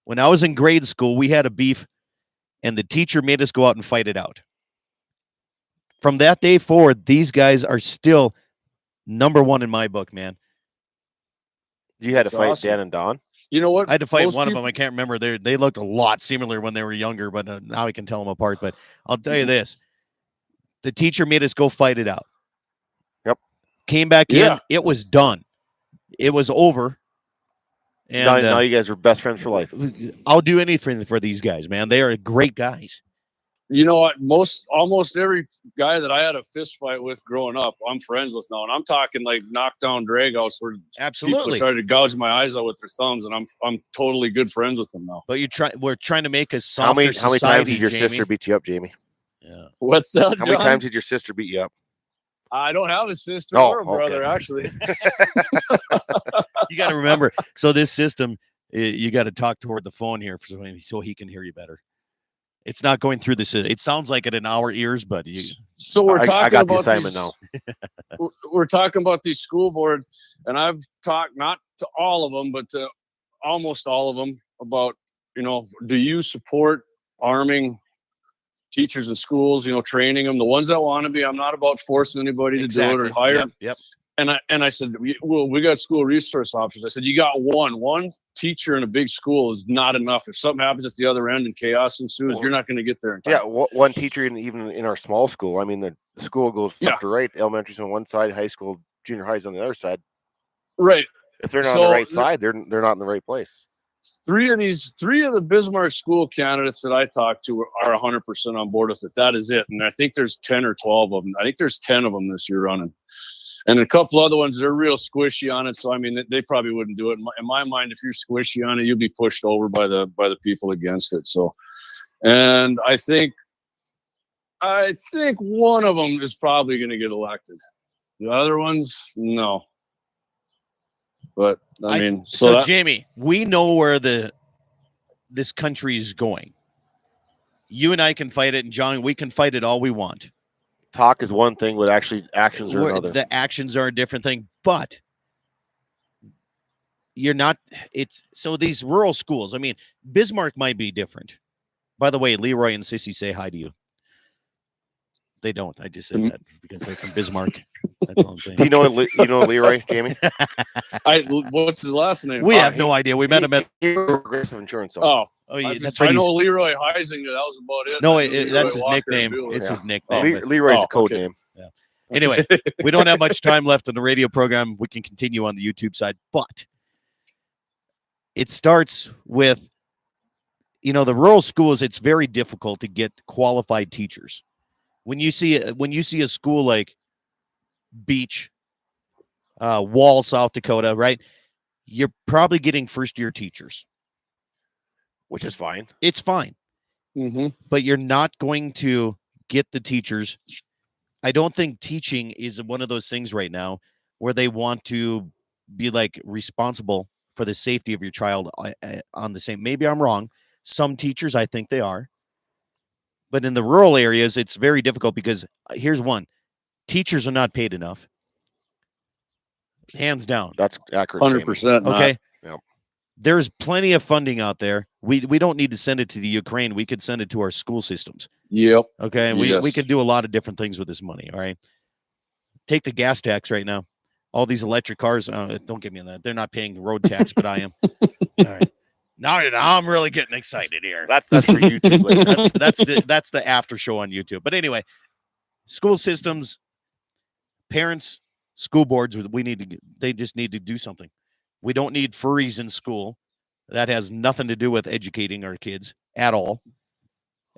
Speaker 1: When I was in grade school, we had a beef, and the teacher made us go out and fight it out. From that day forward, these guys are still number one in my book, man.
Speaker 2: You had to fight
Speaker 10: awesome.
Speaker 2: Dan and Don?
Speaker 10: You know what?
Speaker 1: I had to fight one of them. I can't remember. They looked a lot similar when they were younger, but now I can tell them apart. But I'll tell you this. The teacher made us go fight it out.
Speaker 2: Yep.
Speaker 1: Came back in. It was done. It was over. And
Speaker 2: now you guys are best friends for life.
Speaker 1: I'll do anything for these guys, man. They are great guys.
Speaker 10: You know what? Almost every guy that I had a fist fight with growing up, I'm friends with now, and I'm talking like knockdown dragouts where
Speaker 1: Absolutely
Speaker 10: people try to gouge my eyes out with their thumbs, and I'm totally good friends with them now.
Speaker 1: But we're trying to make a softer society.
Speaker 2: How many times did your
Speaker 1: Jamie?
Speaker 2: sister beat you up, Jamie?
Speaker 1: Yeah.
Speaker 10: What's that?
Speaker 2: How many times did your sister beat you up?
Speaker 10: I don't have a sister
Speaker 2: Oh,
Speaker 10: or a brother,
Speaker 2: okay.
Speaker 10: actually.
Speaker 1: You got to remember. So this system, you got to talk toward the phone here so he can hear you better. It's not going through this. It sounds like it in our ears, but
Speaker 10: so we're talking
Speaker 2: I got
Speaker 10: about
Speaker 2: the assignment now.
Speaker 10: We're talking about these school board, and I've talked not to all of them, but to almost all of them about, do you support arming teachers in schools, training them, the ones that want to be. I'm not about forcing anybody to do it or hire.
Speaker 1: Yep.
Speaker 10: And I said, we got school resource officers. I said, you got one teacher in a big school is not enough. If something happens at the other end and chaos ensues, you're not going to get there in time.
Speaker 2: Yeah, one teacher, even in our small school. I mean, the school goes left to right. Elementary's on one side, high school, junior high's on the other side.
Speaker 10: Right.
Speaker 2: If they're not on the right side, they're not in the right place.
Speaker 10: Three of the Bismarck school candidates that I talked to are 100% on board with it. That is it. And I think there's 10 or 12 of them. I think there's 10 of them this year running. And a couple other ones, they're real squishy on it. So, I mean, they probably wouldn't do it. In my mind, if you're squishy on it, you'll be pushed over by the people against it. So, and I think one of them is probably going to get elected. The other ones, no. But, I mean,
Speaker 1: so Jamie, we know where this country is going. You and I can fight it, and John, we can fight it all we want.
Speaker 2: Talk is one thing, but actually actions are another.
Speaker 1: The actions are a different thing, but you're not. So these rural schools. I mean, Bismarck might be different. By the way, Leroy and Sissy say hi to you. They don't. I just said that because they're from Bismarck. That's all I'm saying.
Speaker 2: Do you know Leroy, Jamie?
Speaker 10: What's his last name?
Speaker 1: We have no idea. We met him at
Speaker 2: Progressive Insurance.
Speaker 1: Yeah, that's right.
Speaker 10: I know Leroy Heisinger. That was about it.
Speaker 1: No, that's his nickname. It's his nickname.
Speaker 2: Leroy's a code name.
Speaker 1: Yeah. Anyway, we don't have much time left on the radio program. We can continue on the YouTube side, but it starts with, the rural schools. It's very difficult to get qualified teachers. When you see a school like Beach, Wall, South Dakota, right? You're probably getting first-year teachers.
Speaker 2: Which is fine.
Speaker 1: It's fine.
Speaker 10: Mm-hmm.
Speaker 1: But you're not going to get the teachers. I don't think teaching is one of those things right now where they want to be like responsible for the safety of your child on the same. Maybe I'm wrong. Some teachers, I think they are. But in the rural areas, it's very difficult because here's one. Teachers are not paid enough. Hands down.
Speaker 2: That's accurate.
Speaker 10: 100%.
Speaker 1: Okay.
Speaker 2: Yep.
Speaker 1: There's plenty of funding out there. We don't need to send it to the Ukraine. We could send it to our school systems.
Speaker 10: Yep.
Speaker 1: Okay. And we could do a lot of different things with this money. All right. Take the gas tax right now. All these electric cars. Don't get me on that. They're not paying road tax, but I am. All right. Now I'm really getting excited here.
Speaker 2: That's for YouTube.
Speaker 1: That's the after show on YouTube. But anyway, school systems, parents, school boards. They just need to do something. We don't need furries in school. That has nothing to do with educating our kids at all.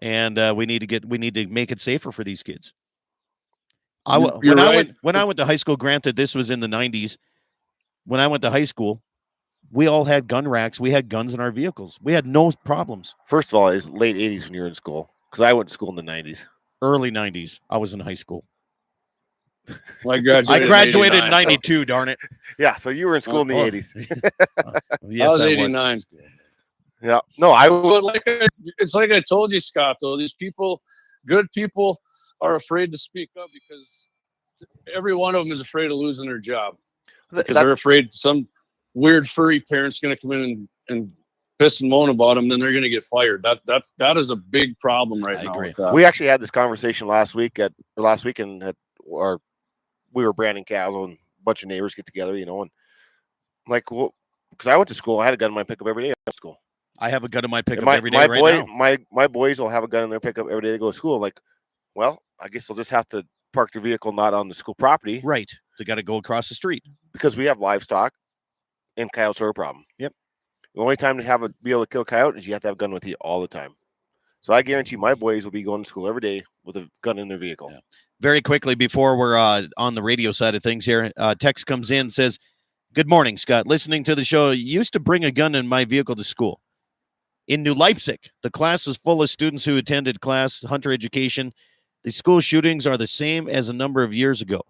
Speaker 1: And we need to make it safer for these kids.
Speaker 10: You're
Speaker 1: when
Speaker 10: right.
Speaker 1: I went to high school, granted this was in the 90s. When I went to high school, we all had gun racks. We had guns in our vehicles. We had no problems.
Speaker 2: First of all, it's late 80s when you were in school because I went to school in the 90s.
Speaker 1: Early 90s. I was in high school.
Speaker 10: Well, I
Speaker 1: I graduated in 92, darn it.
Speaker 2: Yeah, so you were in school in the 80s.
Speaker 1: Yes,
Speaker 10: I was
Speaker 1: I
Speaker 10: 89.
Speaker 2: Yeah, no, I
Speaker 10: But it's like I told you, Scott, though, these people, good people, are afraid to speak up because every one of them is afraid of losing their job. Because they're afraid some weird furry parent's going to come in and piss and moan about them, then they're going to get fired. That is a big problem right now.
Speaker 1: agree.
Speaker 10: With that.
Speaker 2: We actually had this conversation last weekend at our we were branding cows and a bunch of neighbors get together, and I'm like, well, because I went to school, I had a gun in my pickup every day at school.
Speaker 1: I have a gun in my pickup
Speaker 2: And
Speaker 1: every day right now.
Speaker 2: My boys will have a gun in their pickup every day they go to school. I'm like, well, I guess they'll just have to park their vehicle not on the school property.
Speaker 1: Right. They got to go across the street.
Speaker 2: Because we have livestock and coyotes are a problem.
Speaker 1: Yep.
Speaker 2: The only time to be able to kill coyote is you have to have a gun with you all the time. So I guarantee my boys will be going to school every day with a gun in their vehicle.
Speaker 1: Yeah. Very quickly before we're on the radio side of things here, text comes in, says, "Good morning, Scott. Listening to the show, used to bring a gun in my vehicle to school. In New Leipzig, the class is full of students who attended class hunter education. The school shootings are the same as a number of years ago.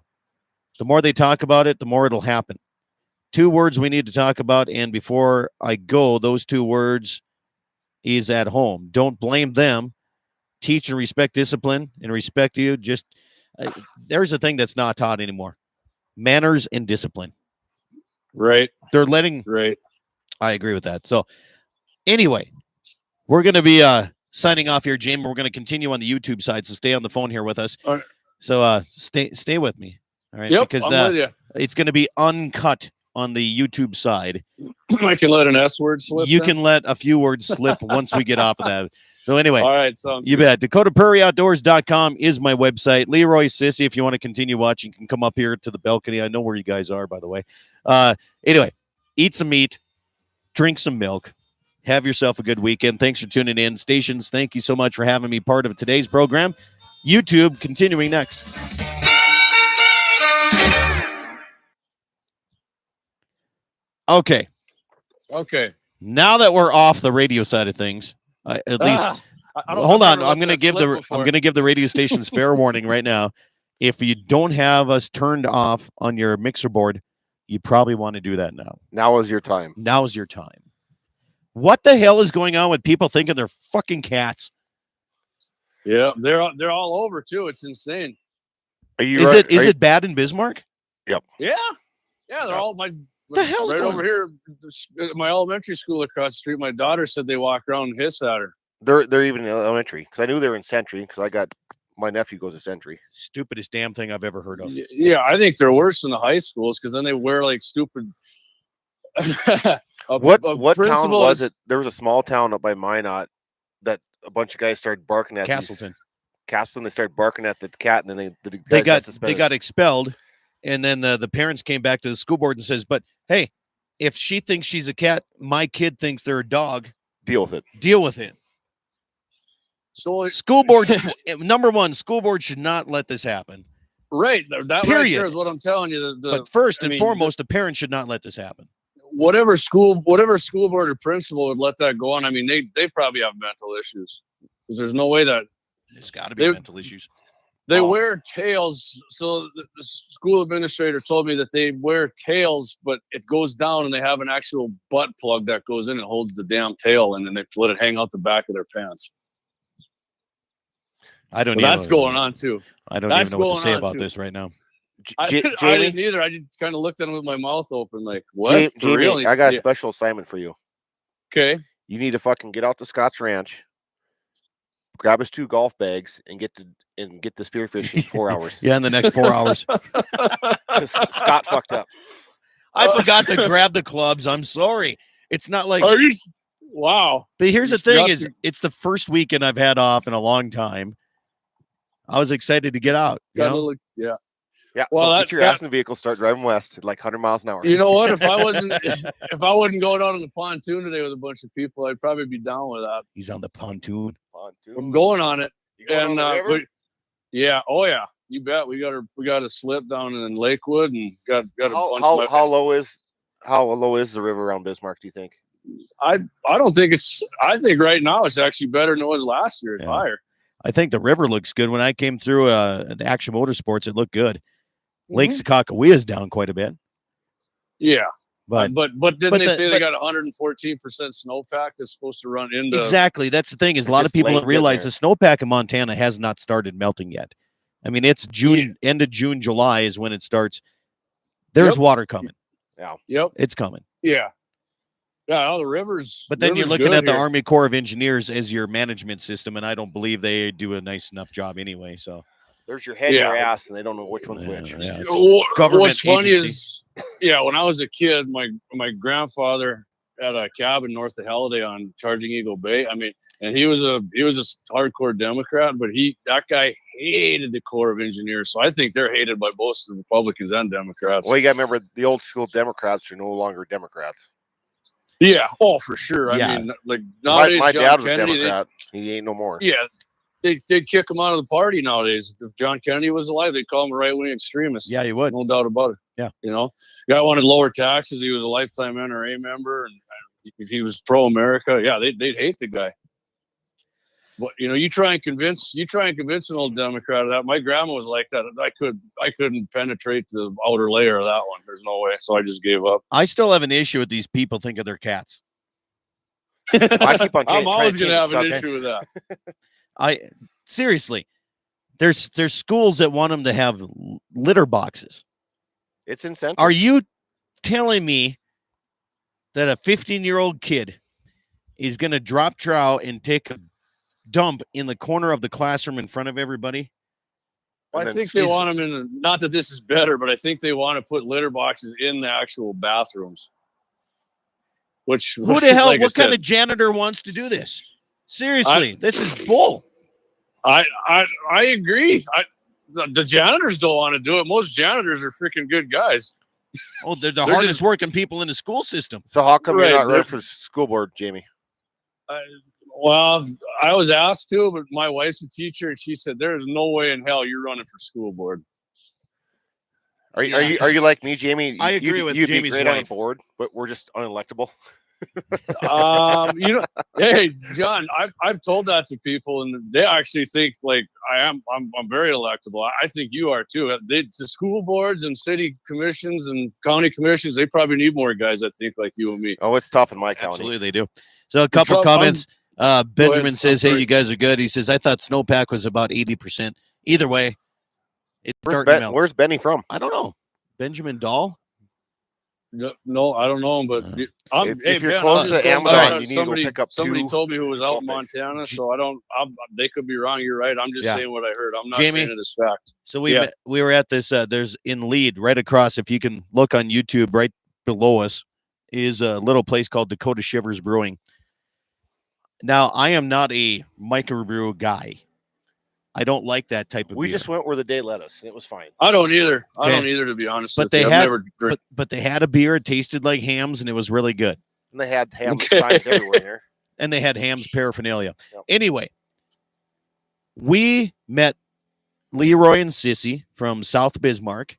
Speaker 1: The more they talk about it, the more it'll happen. 2 words we need to talk about, and before I go, those 2 words is at home. Don't blame them. Teach and respect discipline and respect you. Just there's a thing that's not taught anymore. Manners and discipline.
Speaker 10: Right.
Speaker 1: They're letting.
Speaker 10: Right.
Speaker 1: I agree with that. So anyway, we're going to be signing off here, Jim. We're going to continue on the YouTube side. So stay on the phone here with us.
Speaker 10: All right.
Speaker 1: So stay with me. All right.
Speaker 10: Yep,
Speaker 1: because
Speaker 10: I'm with you.
Speaker 1: it's going to be uncut on the YouTube side.
Speaker 10: I can let an S word slip.
Speaker 1: You
Speaker 10: then?
Speaker 1: can let a few words slip once we get off of that. So anyway,
Speaker 10: All right. So
Speaker 1: you bet. DakotaPrairieOutdoors.com is my website. Leroy Sissy, if you want to continue watching, can come up here to the balcony. I know where you guys are, by the way. Anyway, eat some meat, drink some milk, have yourself a good weekend. Thanks for tuning in. Stations, thank you so much for having me part of today's program. YouTube continuing next. Okay. Now that we're off the radio side of things, at least hold on. I'm going to give the radio stations fair warning right now. If you don't have us turned off on your mixer board, you probably want to do that now.
Speaker 2: Now is your time.
Speaker 1: Now is your time. What the hell is going on with people thinking they're fucking cats?
Speaker 10: Yeah, they're all over too. It's insane.
Speaker 1: Is it bad in Bismarck?
Speaker 2: Yep.
Speaker 10: Yeah, they're all
Speaker 1: the hell's
Speaker 10: right
Speaker 1: going
Speaker 10: over here. My elementary school across the street. My daughter said they walk around and hiss at her.
Speaker 2: They're even in elementary because I knew they were in Century because I got my nephew goes to Century.
Speaker 1: Stupidest damn thing I've ever heard of.
Speaker 10: Yeah, I think they're worse than the high schools because then they wear like stupid.
Speaker 2: What town was it? There was a small town up by Minot that a bunch of guys started barking at.
Speaker 1: Castleton.
Speaker 2: They started barking at the cat, and then
Speaker 1: they got expelled, and then the parents came back to the school board and says, "But hey, if she thinks she's a cat, my kid thinks they're a dog.
Speaker 2: Deal with it.
Speaker 1: Deal with it."
Speaker 10: So
Speaker 1: school board number one, school board should not let this happen.
Speaker 10: Right, that
Speaker 1: Period.
Speaker 10: right there is what I'm telling you.
Speaker 1: But first and foremost, the parents should not let this happen.
Speaker 10: Whatever school board or principal would let that go on. I mean, they probably have mental issues because there's no way that
Speaker 1: there's got to be mental issues.
Speaker 10: They wear tails. So the school administrator told me that they wear tails, but it goes down and they have an actual butt plug that goes in and holds the damn tail, and then they let it hang out the back of their pants.
Speaker 1: I don't.
Speaker 10: That's going on too.
Speaker 1: I don't even know what to say about this right now.
Speaker 10: I didn't either. I just kind of looked at him with my mouth open, like, "What?
Speaker 2: Jamie, real? I got a special assignment for you."
Speaker 10: Okay.
Speaker 2: You need to fucking get out to Scott's Ranch, grab his 2 golf bags, and get the spearfish in 4 hours.
Speaker 1: Yeah, in the next 4 hours.
Speaker 2: Scott fucked up.
Speaker 1: I forgot to grab the clubs. I'm sorry. It's not like.
Speaker 10: Wow.
Speaker 1: But here's the thing: it's the first weekend I've had off in a long time. I was excited to get out.
Speaker 10: Yeah.
Speaker 2: Yeah.
Speaker 10: Well,
Speaker 2: so put your ass in the vehicle, start driving west at like 100 miles an hour.
Speaker 10: You know what? If I wouldn't go down on the pontoon today with a bunch of people, I'd probably be down with that.
Speaker 1: He's on the pontoon.
Speaker 10: I'm going on it. And yeah, oh yeah. You bet. We got a slip down in Lakewood and got a bunch
Speaker 2: How
Speaker 10: of
Speaker 2: how low is the river around Bismarck, do you think?
Speaker 10: I don't think I think right now it's actually better than it was last year. It's
Speaker 1: Yeah.
Speaker 10: higher.
Speaker 1: I think the river looks good. When I came through an Action Motorsports, it looked good. Lake Sakakawea is down quite a bit.
Speaker 10: Yeah.
Speaker 1: But
Speaker 10: didn't they say they got 114% snowpack that's supposed to run into
Speaker 1: exactly. That's the thing is a lot of
Speaker 2: just
Speaker 1: people
Speaker 2: late
Speaker 1: don't realize
Speaker 2: getting
Speaker 1: the snowpack in Montana has not started melting yet. I mean, it's June, end of June, July is when it starts. There's
Speaker 10: Yep.
Speaker 1: water coming.
Speaker 10: Yep.
Speaker 1: It's coming.
Speaker 10: Yeah. Yeah, the river's
Speaker 1: But then you're
Speaker 10: river's
Speaker 1: looking
Speaker 10: good
Speaker 1: at the
Speaker 10: here.
Speaker 1: Army Corps of Engineers as your management system, and I don't believe they do a nice enough job anyway. So
Speaker 2: There's your head and your
Speaker 10: Yeah.
Speaker 2: ass, and they don't know which one's which.
Speaker 1: yeah, it's
Speaker 10: What's
Speaker 1: government
Speaker 10: funny
Speaker 1: agency.
Speaker 10: is, when I was a kid, my grandfather had a cabin north of Halliday on Charging Eagle Bay. I mean, and he was a hardcore Democrat, but that guy hated the Corps of Engineers. So I think they're hated by both the Republicans and Democrats.
Speaker 2: Well, you got to remember the old school Democrats are no longer Democrats.
Speaker 10: Yeah, oh for sure.
Speaker 1: Yeah.
Speaker 10: I mean, like nowadays,
Speaker 2: My
Speaker 10: John
Speaker 2: dad was a
Speaker 10: Kennedy,
Speaker 2: Democrat. He ain't no more.
Speaker 10: yeah, they'd kick him out of the party nowadays. If John Kennedy was alive, they'd call him a right wing extremist.
Speaker 1: Yeah, you would.
Speaker 10: No doubt about it.
Speaker 1: Yeah.
Speaker 10: Guy wanted lower taxes. He was a lifetime NRA member, and if he was pro America, yeah, they'd hate the guy. But you try and convince an old Democrat of that. My grandma was like that. I couldn't penetrate the outer layer of that one. There's no way. So I just gave up.
Speaker 1: I still have an issue with these people thinking they're cats.
Speaker 2: I keep on
Speaker 10: I'm always
Speaker 2: going
Speaker 10: gonna have an issue with that.
Speaker 1: Seriously, there's schools that want them to have litter boxes.
Speaker 2: It's incentive.
Speaker 1: Are you telling me that a 15-year-old kid is going to drop trout and take a dump in the corner of the classroom in front of everybody?
Speaker 10: I think they want them in. Not that this is better, but I think they want to put litter boxes in the actual bathrooms. Which
Speaker 1: Who the hell?
Speaker 10: like I
Speaker 1: What kind
Speaker 10: said,
Speaker 1: of janitor wants to do this? Seriously, this is bull.
Speaker 10: I agree. The janitors don't want to do it. Most janitors are freaking good guys.
Speaker 1: Oh, they're the
Speaker 10: They're
Speaker 1: hardest
Speaker 10: just-
Speaker 1: working people in the school system.
Speaker 2: So how come
Speaker 10: Right,
Speaker 2: you're not
Speaker 10: they're-
Speaker 2: running for school board, Jamie?
Speaker 10: Well, I was asked to, but my wife's a teacher, and she said there is no way in hell you're running for school board.
Speaker 2: Are you like me, Jamie?
Speaker 1: I agree with
Speaker 2: you'd
Speaker 1: Jamie's
Speaker 2: be great on the
Speaker 1: wife.
Speaker 2: board, but we're just unelectable.
Speaker 10: Hey, John, I've told that to people, and they actually think like I'm very electable. I think you are too. The school boards and city commissions and county commissions, they probably need more guys that think like you and me.
Speaker 2: Oh, it's tough in my county.
Speaker 1: Absolutely, they do. So a couple
Speaker 10: Trump-
Speaker 1: comments. Benjamin
Speaker 10: ahead,
Speaker 1: says,
Speaker 10: I'm
Speaker 1: "Hey,
Speaker 10: sorry.
Speaker 1: you guys are good." He says, "I thought snowpack was about 80%. Either way, it's starting to melt."
Speaker 2: Where's Benny from?
Speaker 1: I don't know. Benjamin Dahl.
Speaker 10: No, I could be wrong. But
Speaker 2: if you're close to Amazon, you need to go pick up
Speaker 10: somebody
Speaker 2: two
Speaker 10: told me who was out in
Speaker 2: topics.
Speaker 10: Montana, so they could be wrong. You're right. I'm just
Speaker 1: Yeah.
Speaker 10: saying what I heard. I'm not
Speaker 1: Jamie?
Speaker 10: saying it as fact.
Speaker 1: So we
Speaker 10: Yeah.
Speaker 1: we were at this. There's in Lead right across. If you can look on YouTube, right below us is a little place called Dakota Shivers Brewing. Now, I am not a microbrew guy. I don't like that type of
Speaker 2: We
Speaker 1: beer.
Speaker 2: just went where the day led us, and it was fine.
Speaker 10: I don't either. I
Speaker 1: Okay.
Speaker 10: don't either, to be honest.
Speaker 1: But
Speaker 10: with
Speaker 1: they
Speaker 10: you. I've
Speaker 1: had-
Speaker 10: never drank.
Speaker 1: but they had a beer. It tasted like hams, and it was really good.
Speaker 2: And they had ham
Speaker 10: Okay.
Speaker 2: signs everywhere there.
Speaker 1: And they had hams paraphernalia.
Speaker 2: Yep.
Speaker 1: Anyway, we met Leroy and Sissy from South Bismarck.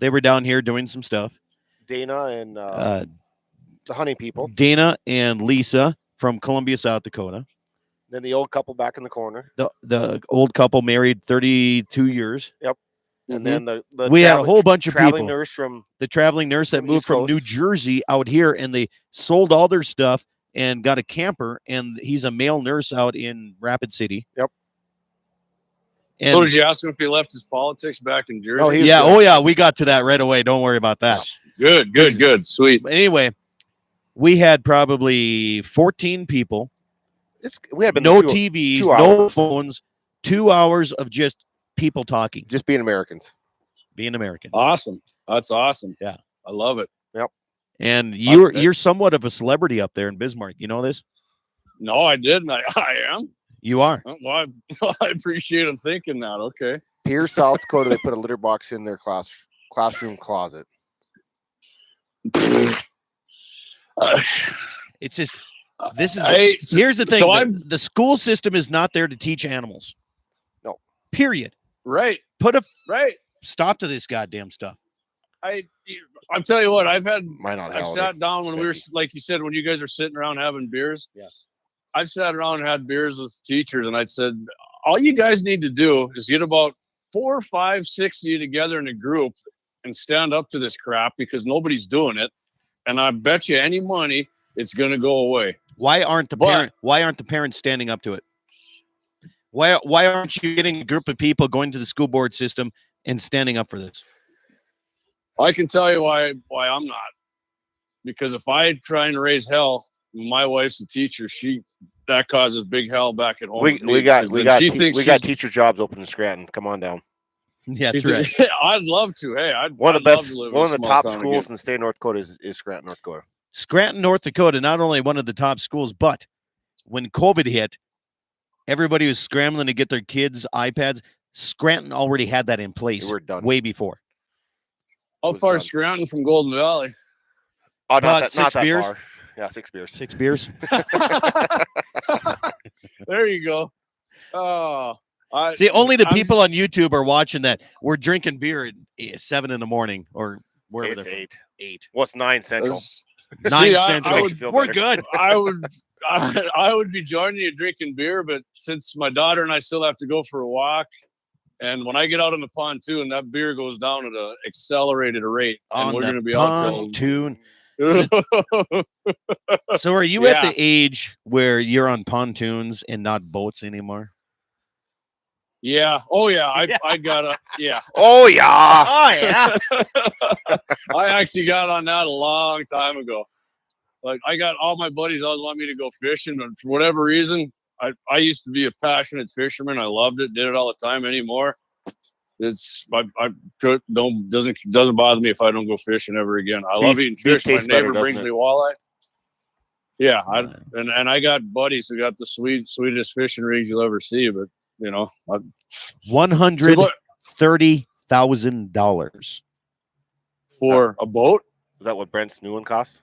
Speaker 1: They were down here doing some stuff.
Speaker 2: Dana and the honey people.
Speaker 1: Dana and Lisa from Columbia, South Dakota.
Speaker 2: Then the old couple back in the corner.
Speaker 1: The old couple married 32 years.
Speaker 2: And then the
Speaker 1: We had a whole bunch of
Speaker 2: traveling
Speaker 1: people.
Speaker 2: nurse from
Speaker 1: The traveling nurse that
Speaker 2: From
Speaker 1: moved
Speaker 2: East
Speaker 1: from New
Speaker 2: Coast.
Speaker 1: Jersey out here, and they sold all their stuff and got a camper. And he's a male nurse out in Rapid City.
Speaker 2: Yep.
Speaker 1: And
Speaker 10: So did you ask him if he left his politics back in Jersey?
Speaker 2: No, he-
Speaker 1: yeah, oh yeah, we got to that right away. Don't worry about that.
Speaker 10: Good, sweet.
Speaker 1: But anyway, we had probably 14 people,
Speaker 2: we had been
Speaker 1: no
Speaker 2: there
Speaker 1: TVs,
Speaker 2: 2
Speaker 1: no
Speaker 2: hours.
Speaker 1: phones, 2 hours of just people talking,
Speaker 2: just being Americans.
Speaker 1: being American.
Speaker 10: Awesome. That's awesome.
Speaker 1: Yeah.
Speaker 10: I love it.
Speaker 1: And
Speaker 10: Okay.
Speaker 1: you're somewhat of a celebrity up there in Bismarck. You know this?
Speaker 10: No, I didn't. I am.
Speaker 1: You are.
Speaker 10: Well, I appreciate him thinking that. Okay.
Speaker 2: Here, South Dakota, they put a litter box in their classroom closet.
Speaker 1: It's just this is
Speaker 10: Hey,
Speaker 1: here's the thing.
Speaker 10: so
Speaker 1: the,
Speaker 10: I'm-
Speaker 1: the school system is not there to teach animals.
Speaker 2: No.
Speaker 1: Period.
Speaker 10: Right.
Speaker 1: Put a
Speaker 10: Right.
Speaker 1: stop to this goddamn stuff.
Speaker 10: I'm telling you what, I've
Speaker 2: Holiday.
Speaker 10: sat down when we were,
Speaker 2: Becky.
Speaker 10: like you said, when you guys are sitting around having beers.
Speaker 2: Yeah.
Speaker 10: I've sat around and had beers with teachers, and I said, all you guys need to do is get about 4, 5, 6 of you together in a group and stand up to this crap, because nobody's doing it. And I bet you any money it's going to go away.
Speaker 1: Why aren't the parents standing up to it? Why aren't you getting a group of people going to the school board system and standing up for this?
Speaker 10: I can tell you why I'm not. Because if I try and raise hell, my wife's a teacher. That causes big hell back at home.
Speaker 2: We got teacher jobs open in Scranton. Come on down.
Speaker 1: Yeah, that's right.
Speaker 10: I'd love to. Hey,
Speaker 2: one of the top schools in the state of North Dakota is Scranton, North Dakota.
Speaker 1: Scranton, North Dakota, not only one of the top schools, but when COVID hit, everybody was scrambling to get their kids iPads. Scranton already had that in place way before.
Speaker 10: How far is Scranton from Golden Valley?
Speaker 2: Oh,
Speaker 1: not that
Speaker 2: beers. Far. Yeah, 6 beers.
Speaker 1: 6 beers.
Speaker 10: There you go. Oh,
Speaker 1: see, only the people on YouTube are watching that. We're drinking beer at 7 a.m. or wherever
Speaker 2: it's
Speaker 1: they're
Speaker 2: 8. 8. What's 9 Central?
Speaker 1: 9 Central. We're good.
Speaker 10: I would be joining you drinking beer, but since my daughter and I still have to go for a walk, and when I get out on the pontoon, that beer goes down at an accelerated rate, and we're going to be
Speaker 1: pontoon. So are you at the age where you're on pontoons and not boats anymore?
Speaker 10: Yeah. Oh yeah. I got yeah.
Speaker 2: Oh yeah.
Speaker 1: Oh yeah.
Speaker 10: I actually got on that a long time ago. Like, I got all my buddies always want me to go fishing, but for whatever reason, I used to be a passionate fisherman. I loved it, did it all the time. Anymore, doesn't bother me if I don't go fishing ever again. I love eating fish. My neighbor brings me walleye. Yeah, and I got buddies who got the sweetest fishing rigs you'll ever see, but you know,
Speaker 1: $130,000
Speaker 10: for a boat.
Speaker 2: Is that what Brent's new one cost?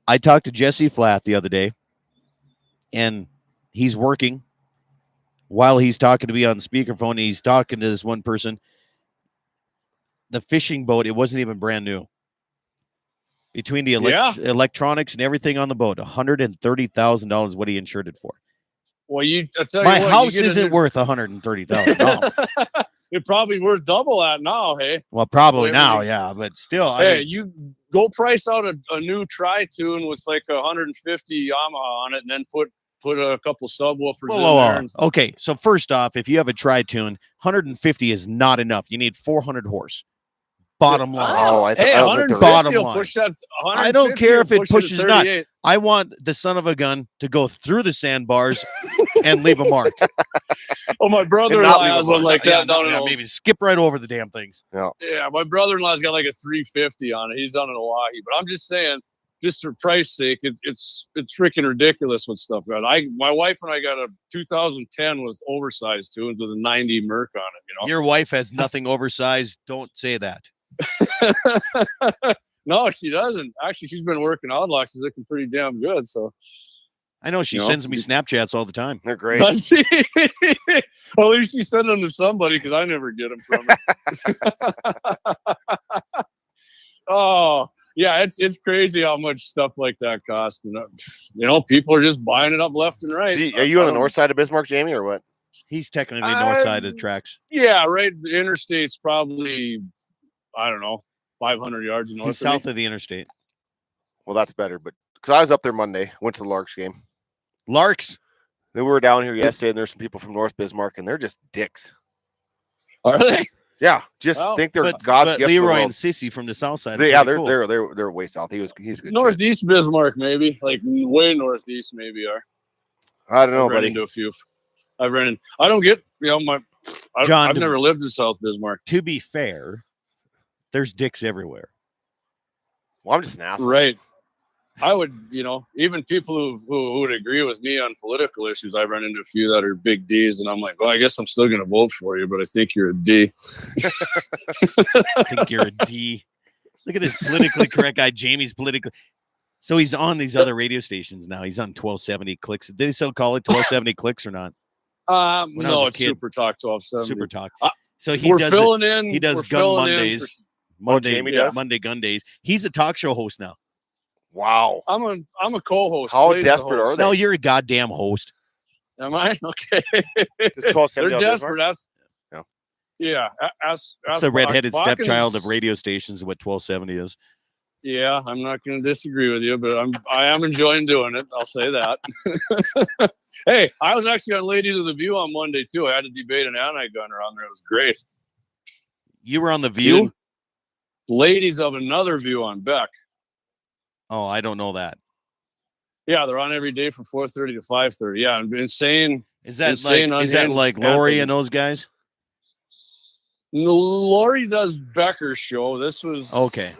Speaker 1: I talked to Jesse Flath the other day, and he's working while he's talking to me on speakerphone. He's talking to this one person. The fishing boat, it wasn't even brand new. Between the electronics and everything on the boat, $130,000 is what he insured it for.
Speaker 10: Well,
Speaker 1: my house isn't worth $130,000.
Speaker 10: It's probably worth double that now. Hey,
Speaker 1: well, probably now, yeah, but still,
Speaker 10: hey, you go price out a new tri-tune with like 150 Yamaha on it, and then put a couple subwoofers in there.
Speaker 1: Okay, so first off, if you have a tri-tune, 150 is not enough. You need 400 horse. Bottom line.
Speaker 10: Bottom line. Push that.
Speaker 1: I don't care if it pushes or not. I want the son of a gun to go through the sandbars and leave a mark.
Speaker 10: Oh, my brother-in-law has one like that down in
Speaker 1: maybe skip right over the damn things.
Speaker 10: Yeah, my brother-in-law's got like a 350 on it. He's done in Hawaii, but I'm just saying, just for price sake, it's freaking ridiculous what stuff got. My wife and I got a 2010 with oversized tunes with a 90 Merc on it. You know,
Speaker 1: your wife has nothing oversized. Don't say that.
Speaker 10: No, she doesn't. Actually, she's been working Oddlocks. She's looking pretty damn good. So
Speaker 1: I know she sends me Snapchats all the time.
Speaker 2: They're great.
Speaker 10: Does she? Well, at least she sent them to somebody, because I never get them from her. Oh, yeah, it's crazy how much stuff like that costs. You know, people are just buying it up left and right.
Speaker 2: See, are you on the north side of Bismarck, Jamie, or what?
Speaker 1: He's technically north side of the tracks.
Speaker 10: Yeah, right. The interstate's probably, I don't know, 500 yards north.
Speaker 1: He's south of the interstate.
Speaker 2: Well, that's better. But because I was up there Monday, went to the Larks game.
Speaker 1: Larks?
Speaker 2: They were down here yesterday, and there's some people from North Bismarck, and they're just dicks.
Speaker 10: Are they?
Speaker 2: Yeah, think they're God's gift.
Speaker 1: Leroy and Sissy from the south side.
Speaker 2: They're way south. He's good.
Speaker 10: Northeast Bismarck, maybe, like way northeast, maybe are.
Speaker 2: I don't know,
Speaker 10: I've run into a few. I don't get, I've never lived in South Bismarck.
Speaker 1: To be fair, there's dicks everywhere.
Speaker 2: Well, I'm just an asshole.
Speaker 10: Right. I would, even people who would agree with me on political issues, I run into a few that are big D's, and I'm like, well, I guess I'm still going to vote for you, but I think you're a D.
Speaker 1: I think you're a D. Look at this politically correct guy. Jamie's politically. So he's on these other radio stations now. He's on 1270 Clicks. Did they still call it 1270 Clicks or not? When I was
Speaker 10: No,
Speaker 1: a
Speaker 10: it's
Speaker 1: kid.
Speaker 10: Super Talk 1270.
Speaker 1: Super Talk.
Speaker 10: Uh,
Speaker 1: So he
Speaker 10: we're
Speaker 1: does
Speaker 10: filling in.
Speaker 1: He does
Speaker 10: we're
Speaker 1: Gun
Speaker 10: filling in
Speaker 1: Mondays.
Speaker 2: Jamie does?
Speaker 1: Monday Gun Days. He's a talk show host now.
Speaker 2: Wow.
Speaker 10: I'm a co-host.
Speaker 2: How
Speaker 10: Clay's the
Speaker 2: desperate
Speaker 10: host.
Speaker 2: are they?
Speaker 1: No, you're a goddamn host.
Speaker 10: Am I? Okay.
Speaker 2: Just 1270
Speaker 10: They're
Speaker 2: on
Speaker 10: desperate.
Speaker 2: Bismarck?
Speaker 10: Yeah. That's
Speaker 1: That's the redheaded
Speaker 10: Bakken
Speaker 1: stepchild
Speaker 10: is-
Speaker 1: of radio stations. What 1270 is.
Speaker 10: Yeah, I'm not going to disagree with you, but I am enjoying doing it. I'll say that. Hey, I was actually on Ladies of the View on Monday too. I had a debate an anti-gunner on there. It was great.
Speaker 1: You were on the View.
Speaker 10: Ladies of Another View on Beck.
Speaker 1: Oh, I don't know that.
Speaker 10: Yeah, they're on every day from 4:30 to 5:30. Yeah, insane.
Speaker 1: Is that
Speaker 10: Insane,
Speaker 1: like
Speaker 10: unhinged
Speaker 1: Lori
Speaker 10: anthem.
Speaker 1: and those guys?
Speaker 10: Lori does Becker's show. This was
Speaker 1: Okay.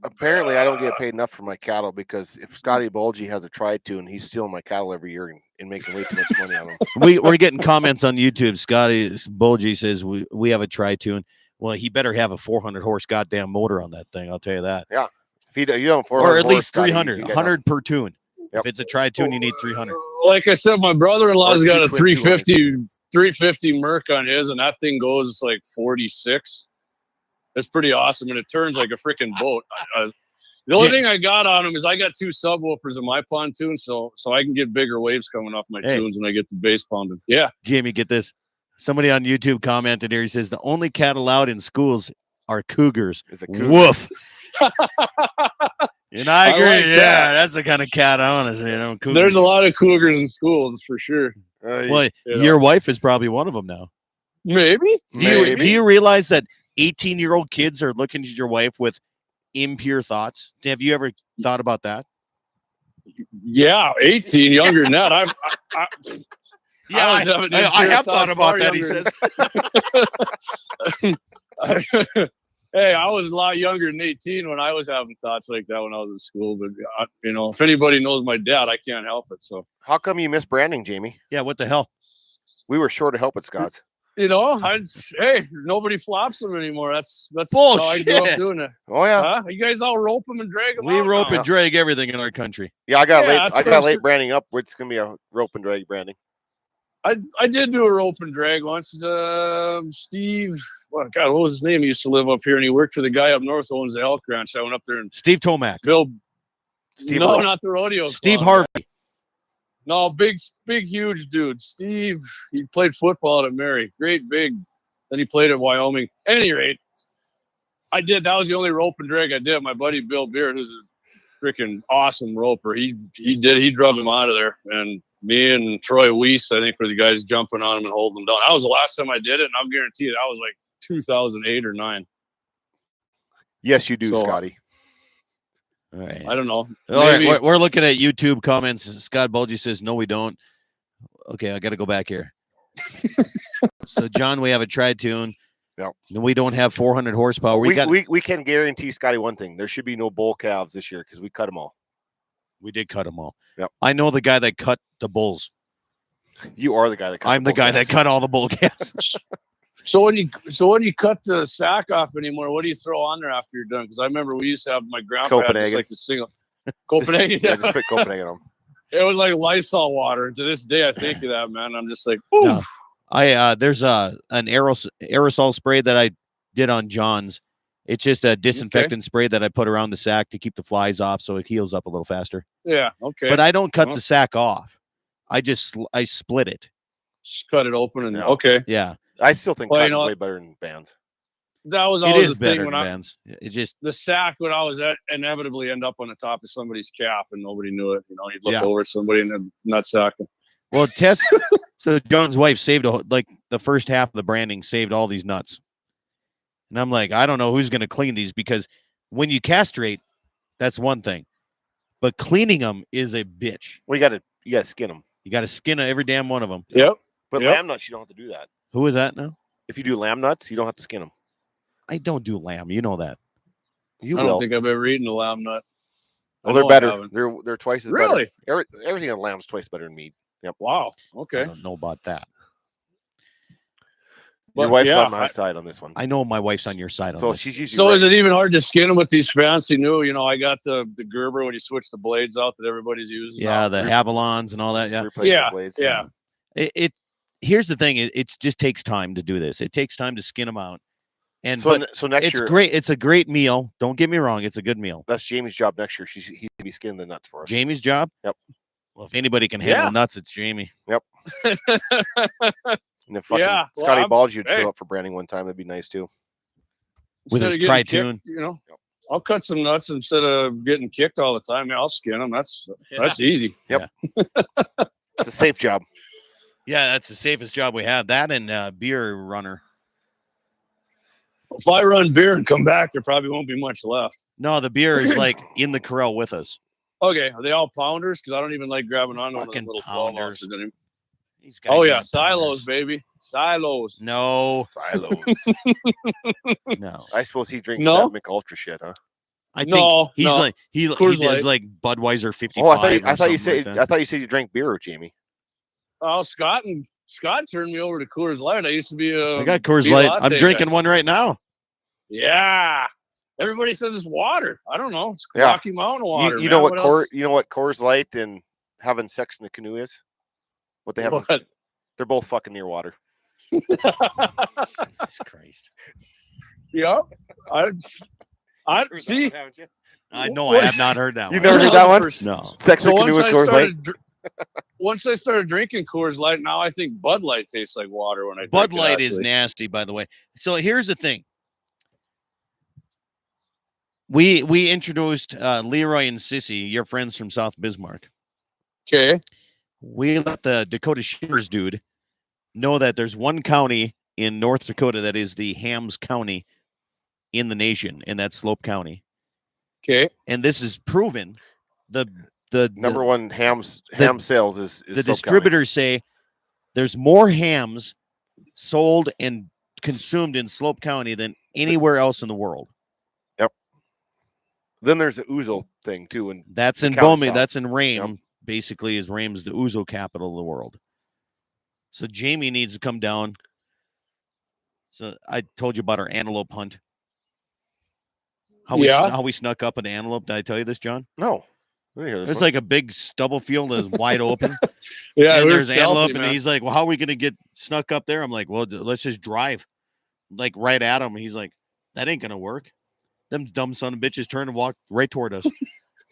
Speaker 2: Apparently, I don't get paid enough for my cattle because if Scotty Bulgy has a tri-tune, he's stealing my cattle every year and making way too much money on them.
Speaker 1: We're getting comments on YouTube. Scotty Bulgy says we have a tri-tune. Well, he better have a 400 horse goddamn motor on that thing. I'll tell you that.
Speaker 2: Yeah. If you don't,
Speaker 1: Or at least 300,
Speaker 2: you
Speaker 1: 100 per tune.
Speaker 2: Yep.
Speaker 1: If it's a tri-tune, you need 300.
Speaker 10: Like I said, my brother-in-law's
Speaker 2: Or
Speaker 10: got a
Speaker 2: 220.
Speaker 10: 350 Merc on his, and that thing goes like 46. It's pretty awesome, and it turns like a freaking boat. The only thing I got on him is I got 2 subwoofers in my pontoon, so I can get bigger waves coming off my tunes when I get the bass pounding. Yeah.
Speaker 1: Jamie, get this. Somebody on YouTube commented here. He says the only cat allowed in schools are cougars.
Speaker 2: Is a cougar.
Speaker 1: Woof. And I agree.
Speaker 10: like
Speaker 1: yeah,
Speaker 10: that.
Speaker 1: that's the kind of cat I want to say. Cougars.
Speaker 10: There's a lot of cougars in schools for sure.
Speaker 1: Well,
Speaker 10: you know.
Speaker 1: your wife is probably one of them now.
Speaker 10: Maybe.
Speaker 1: Do you realize that 18-year-old kids are looking at your wife with impure thoughts? Have you ever thought about that?
Speaker 10: Yeah, 18, younger than that.
Speaker 1: I have thought about that. He says.
Speaker 10: Hey, I was a lot younger than 18 when I was having thoughts like that when I was in school. But if anybody knows my dad, I can't help it. So
Speaker 2: How come you missed branding, Jamie?
Speaker 1: Yeah, what the hell?
Speaker 2: We were short of help at Scott's.
Speaker 10: hey, nobody flops them anymore. That's
Speaker 1: Bullshit.
Speaker 10: how I grew up doing it.
Speaker 2: Oh yeah.
Speaker 10: Huh? You guys all rope them and drag them.
Speaker 1: We
Speaker 10: out
Speaker 1: rope
Speaker 10: now.
Speaker 1: and drag everything in our country.
Speaker 2: Yeah, I got
Speaker 10: that's what I'm
Speaker 2: late
Speaker 10: saying.
Speaker 2: branding up. It's gonna be a rope and drag branding.
Speaker 10: I did do a rope and drag once. Steve, what was his name? He used to live up here, and he worked for the guy up north who owns the elk ranch. I went up there and
Speaker 1: Steve Tomac.
Speaker 10: Bill.
Speaker 2: Steve
Speaker 10: No,
Speaker 2: Rowe.
Speaker 10: not the rodeo.
Speaker 1: Steve
Speaker 10: club.
Speaker 1: Harvey.
Speaker 10: No, big, huge dude. Steve. He played football at Mary. Great, big. Then he played at Wyoming. At any rate, I did. That was the only rope and drag I did. My buddy Bill Beard, who's a freaking awesome roper, he drug him out of there, and me and Troy Weiss, I think, were the guys jumping on him and holding him down. That was the last time I did it, and I'll guarantee you that was like 2008 or 9.
Speaker 2: Yes, you do,
Speaker 10: So,
Speaker 2: Scotty.
Speaker 1: All right.
Speaker 10: I don't know.
Speaker 1: All right,
Speaker 10: Maybe-
Speaker 1: we're looking at YouTube comments. Scott Bulgy says, no, we don't. Okay, I got to go back here. So, John, we have a tri-tune.
Speaker 2: Yep.
Speaker 1: And we don't have 400 horsepower.
Speaker 2: We can guarantee Scotty one thing. There should be no bull calves this year because we cut them all.
Speaker 1: We did cut them all.
Speaker 2: Yep.
Speaker 1: I know the guy that cut the bulls.
Speaker 2: You are the guy that cut
Speaker 1: I'm the guy that cut all the bull calves.
Speaker 10: So when you cut the sack off anymore, what do you throw on there after you're done? Because I remember we used to have my grandpa had just like the single Copenhagen.
Speaker 2: Yeah, just put Copenhagen on.
Speaker 10: It was like Lysol water. To this day, I think of that, man. I'm just like, ooh.
Speaker 1: No. There's an aerosol spray that I did on John's. It's just a disinfectant spray that I put around the sack to keep the flies off so it heals up a little faster.
Speaker 10: Yeah, okay.
Speaker 1: But I don't cut the sack off. I split it.
Speaker 10: Just cut it open and
Speaker 2: Yeah.
Speaker 10: okay.
Speaker 1: Yeah.
Speaker 2: I still think
Speaker 10: Well,
Speaker 2: cotton's way better than bands.
Speaker 10: That was
Speaker 1: It
Speaker 10: always
Speaker 1: is
Speaker 10: the thing
Speaker 1: better
Speaker 10: when
Speaker 1: than
Speaker 10: I
Speaker 1: bands. It just
Speaker 10: the sack would always inevitably end up on the top of somebody's cap and nobody knew it. You'd look
Speaker 1: Yeah.
Speaker 10: over at somebody and then nut sack.
Speaker 1: well, Tess. So John's wife saved the first half of the branding, saved all these nuts. And I'm like, I don't know who's going to clean these because when you castrate, that's one thing, but cleaning them is a bitch.
Speaker 2: Well, you gotta skin them.
Speaker 1: You got to skin every damn one of them.
Speaker 10: Yep.
Speaker 2: But
Speaker 10: Yep.
Speaker 2: lamb nuts, you don't have to do that.
Speaker 1: Who is that now?
Speaker 2: If you do lamb nuts, you don't have to skin them.
Speaker 1: I don't do lamb. You know that.
Speaker 2: You
Speaker 10: I
Speaker 2: will.
Speaker 10: don't think I've ever eaten a lamb nut.
Speaker 2: Well,
Speaker 10: I
Speaker 2: they're
Speaker 10: know I
Speaker 2: better.
Speaker 10: haven't.
Speaker 2: They're twice as
Speaker 10: Really?
Speaker 2: better. Everything on lamb's twice better than meat. Yep.
Speaker 10: Wow.
Speaker 1: I
Speaker 10: Okay.
Speaker 1: don't know about that.
Speaker 2: Your
Speaker 10: But
Speaker 2: wife's
Speaker 10: yeah,
Speaker 2: on my side on this one.
Speaker 1: I know my wife's on your side on
Speaker 2: So
Speaker 1: this.
Speaker 2: she's usually
Speaker 10: So
Speaker 2: right.
Speaker 10: is it even hard to skin them with these fancy new? I got the Gerber when you switch the blades out that everybody's using.
Speaker 1: Yeah, the Avalons and all that. Yeah.
Speaker 2: replacement
Speaker 10: Yeah,
Speaker 2: blades.
Speaker 10: yeah.
Speaker 1: here's the thing: it just takes time to do this. It takes time to skin them out. And
Speaker 2: So
Speaker 1: but
Speaker 2: so next
Speaker 1: it's
Speaker 2: year,
Speaker 1: great. It's a great meal. Don't get me wrong; it's a good meal.
Speaker 2: that's Jamie's job next year. He's gonna be skinning the nuts for us.
Speaker 1: Jamie's job.
Speaker 2: Yep.
Speaker 1: Well, if anybody can handle
Speaker 10: Yeah.
Speaker 1: nuts, it's Jamie.
Speaker 2: And if fucking
Speaker 10: Yeah, well,
Speaker 2: Scotty
Speaker 10: I'm-
Speaker 2: Balls, you'd
Speaker 10: hey.
Speaker 2: show up for branding one time, that'd be nice too.
Speaker 1: With
Speaker 10: Instead
Speaker 1: his
Speaker 10: of getting kicked,
Speaker 1: tri-tune.
Speaker 10: you know, I'll cut some nuts instead of getting kicked all the time. I'll skin them. That's easy.
Speaker 2: It's a safe job.
Speaker 1: Yeah, that's the safest job we have. That and beer runner.
Speaker 10: If I run beer and come back, there probably won't be much left.
Speaker 1: No, the beer is like in the corral with us.
Speaker 10: Okay, are they all pounders? Because I don't even like grabbing on to
Speaker 1: Fucking
Speaker 10: little 12
Speaker 1: pounders.
Speaker 10: ounces anymore.
Speaker 1: These guys
Speaker 10: Oh
Speaker 1: are
Speaker 10: yeah,
Speaker 1: the
Speaker 10: silos,
Speaker 1: pounders.
Speaker 10: baby, silos.
Speaker 1: No,
Speaker 2: Silos.
Speaker 1: no.
Speaker 2: I suppose he drinks
Speaker 10: No?
Speaker 2: that McUltra shit, huh?
Speaker 1: I think
Speaker 10: No,
Speaker 1: he's
Speaker 10: no.
Speaker 1: like he
Speaker 10: Coors
Speaker 1: does
Speaker 10: Light.
Speaker 1: like Budweiser 55.
Speaker 2: Oh, I thought you
Speaker 1: or something
Speaker 2: said
Speaker 1: like that.
Speaker 2: I thought you said you drank beer, Jamie.
Speaker 10: Oh, Scott turned me over to Coors Light. I used to be a.
Speaker 1: I got Coors
Speaker 10: beer
Speaker 1: Light.
Speaker 10: latte
Speaker 1: I'm
Speaker 10: guy.
Speaker 1: drinking one right now.
Speaker 10: Yeah, everybody says it's water. I don't know. It's
Speaker 2: Yeah.
Speaker 10: Rocky Mountain water.
Speaker 2: You know
Speaker 10: man.
Speaker 2: what
Speaker 10: else?
Speaker 2: you know what Coors Light and having sex in the canoe is? What they have?
Speaker 10: What?
Speaker 2: They're both fucking near water.
Speaker 1: Jesus Christ.
Speaker 10: Yep. I see.
Speaker 1: I know I have not heard that
Speaker 2: You
Speaker 1: one.
Speaker 2: never heard that one?
Speaker 1: No.
Speaker 2: Sex in
Speaker 10: So
Speaker 2: the canoe with Coors Light.
Speaker 10: once I started drinking Coors Light, now I think Bud Light tastes like water when I drink
Speaker 1: Bud
Speaker 10: it,
Speaker 1: Light is
Speaker 10: actually.
Speaker 1: nasty, by the way. So here's the thing. We introduced Leroy and Sissy, your friends from South Bismarck.
Speaker 10: Okay.
Speaker 1: We let the Dakota Shivers dude know that there's one county in North Dakota that is the Hams County in the nation, and that's Slope County.
Speaker 10: Okay.
Speaker 1: And this is proven. The
Speaker 2: Number one ham sales is
Speaker 1: the
Speaker 2: Soap County.
Speaker 1: distributors say there's more hams sold and consumed in Slope County than anywhere else in the world.
Speaker 2: Then there's the Ouzo thing too, and
Speaker 1: That's in
Speaker 2: county
Speaker 1: Bowman.
Speaker 2: south.
Speaker 1: That's in Rame.
Speaker 2: Yep.
Speaker 1: Basically, is Rame's the Ouzo capital of the world. So Jamie needs to come down. So I told you about our antelope hunt. How we snuck up an antelope. Did I tell you this, John?
Speaker 2: no, I didn't hear this
Speaker 1: It's
Speaker 2: one.
Speaker 1: like a big stubble field that's wide open.
Speaker 10: Yeah,
Speaker 1: and
Speaker 10: we were
Speaker 1: there's antelope,
Speaker 10: stealthy,
Speaker 1: and
Speaker 10: man.
Speaker 1: he's like, "Well, how are we gonna get snuck up there?" I'm like, "Well, let's just drive, like right at him." He's like, "That ain't gonna work." Them dumb son of bitches turned and walked right toward us.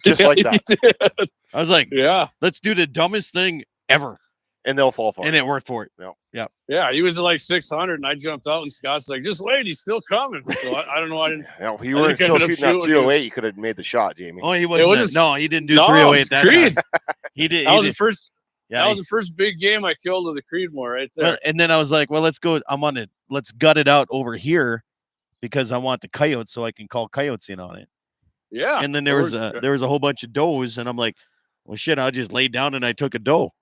Speaker 2: just like that,
Speaker 10: He did.
Speaker 1: I was like,
Speaker 10: Yeah.
Speaker 1: "Let's do the dumbest thing ever,"
Speaker 2: and they'll fall for
Speaker 1: and
Speaker 2: it.
Speaker 1: it worked for it.
Speaker 10: Yeah. He was at like 600, and I jumped out, and Scott's like, just wait. He's still coming. So I don't know. I didn't.
Speaker 2: Yeah, if you
Speaker 10: I
Speaker 2: weren't
Speaker 10: think I
Speaker 2: still
Speaker 10: ended up
Speaker 2: shooting that
Speaker 10: shooting you.
Speaker 2: 308, you could have made the shot, Jamie.
Speaker 1: Oh, he wasn't.
Speaker 10: was-
Speaker 1: No, he didn't do
Speaker 10: No, it
Speaker 1: 308
Speaker 10: was
Speaker 1: that
Speaker 10: Creed.
Speaker 1: time. He did.
Speaker 10: That
Speaker 1: He
Speaker 10: was the
Speaker 1: did.
Speaker 10: first.
Speaker 1: Yeah,
Speaker 10: That
Speaker 1: he-
Speaker 10: was the first big game I killed with the Creedmoor right there.
Speaker 1: well, and then I was like, "Well, let's go. I'm on it. Let's gut it out over here because I want the coyotes so I can call coyotes in on it."
Speaker 10: yeah.
Speaker 1: And then there was a whole bunch of does, and I'm like, "Well, shit! I just laid down and I took a doe."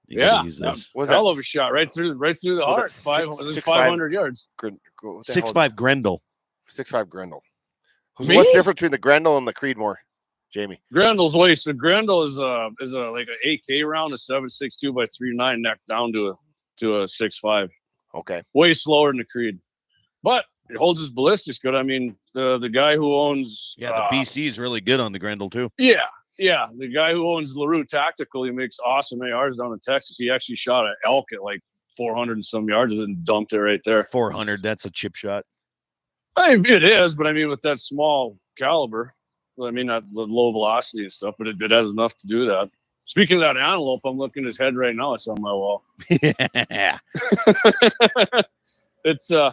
Speaker 1: You gotta
Speaker 10: Yeah.
Speaker 1: use this.
Speaker 2: Was
Speaker 10: hell
Speaker 2: that
Speaker 10: of a shot right through the
Speaker 2: Was
Speaker 10: heart.
Speaker 2: that
Speaker 10: It was
Speaker 2: 6'5"
Speaker 10: 500 yards.
Speaker 1: 6'5" Grendel.
Speaker 2: 6'5" Grendel.
Speaker 10: Me?
Speaker 2: What's the difference between the Grendel and the Creedmoor, Jamie?
Speaker 10: Grendel's waist. The Grendel is a like an AK round, a 7.62 by 3.9 neck down to a 6.5.
Speaker 2: Okay.
Speaker 10: Way slower than the Creed, but it holds his ballistics good. I mean, the guy who owns
Speaker 1: Yeah, the BC is really good on the Grendel too.
Speaker 10: Yeah, the guy who owns LaRue Tactical, he makes awesome ARs down in Texas. He actually shot an elk at like 400 and some yards and dumped it right there.
Speaker 1: 400. That's a chip shot.
Speaker 10: I mean, it is, but I mean, with that small caliber, I mean, not the low velocity and stuff, but it has enough to do that. Speaking of that antelope, I'm looking at his head right now. It's on my wall.
Speaker 1: Yeah.
Speaker 10: It's yeah.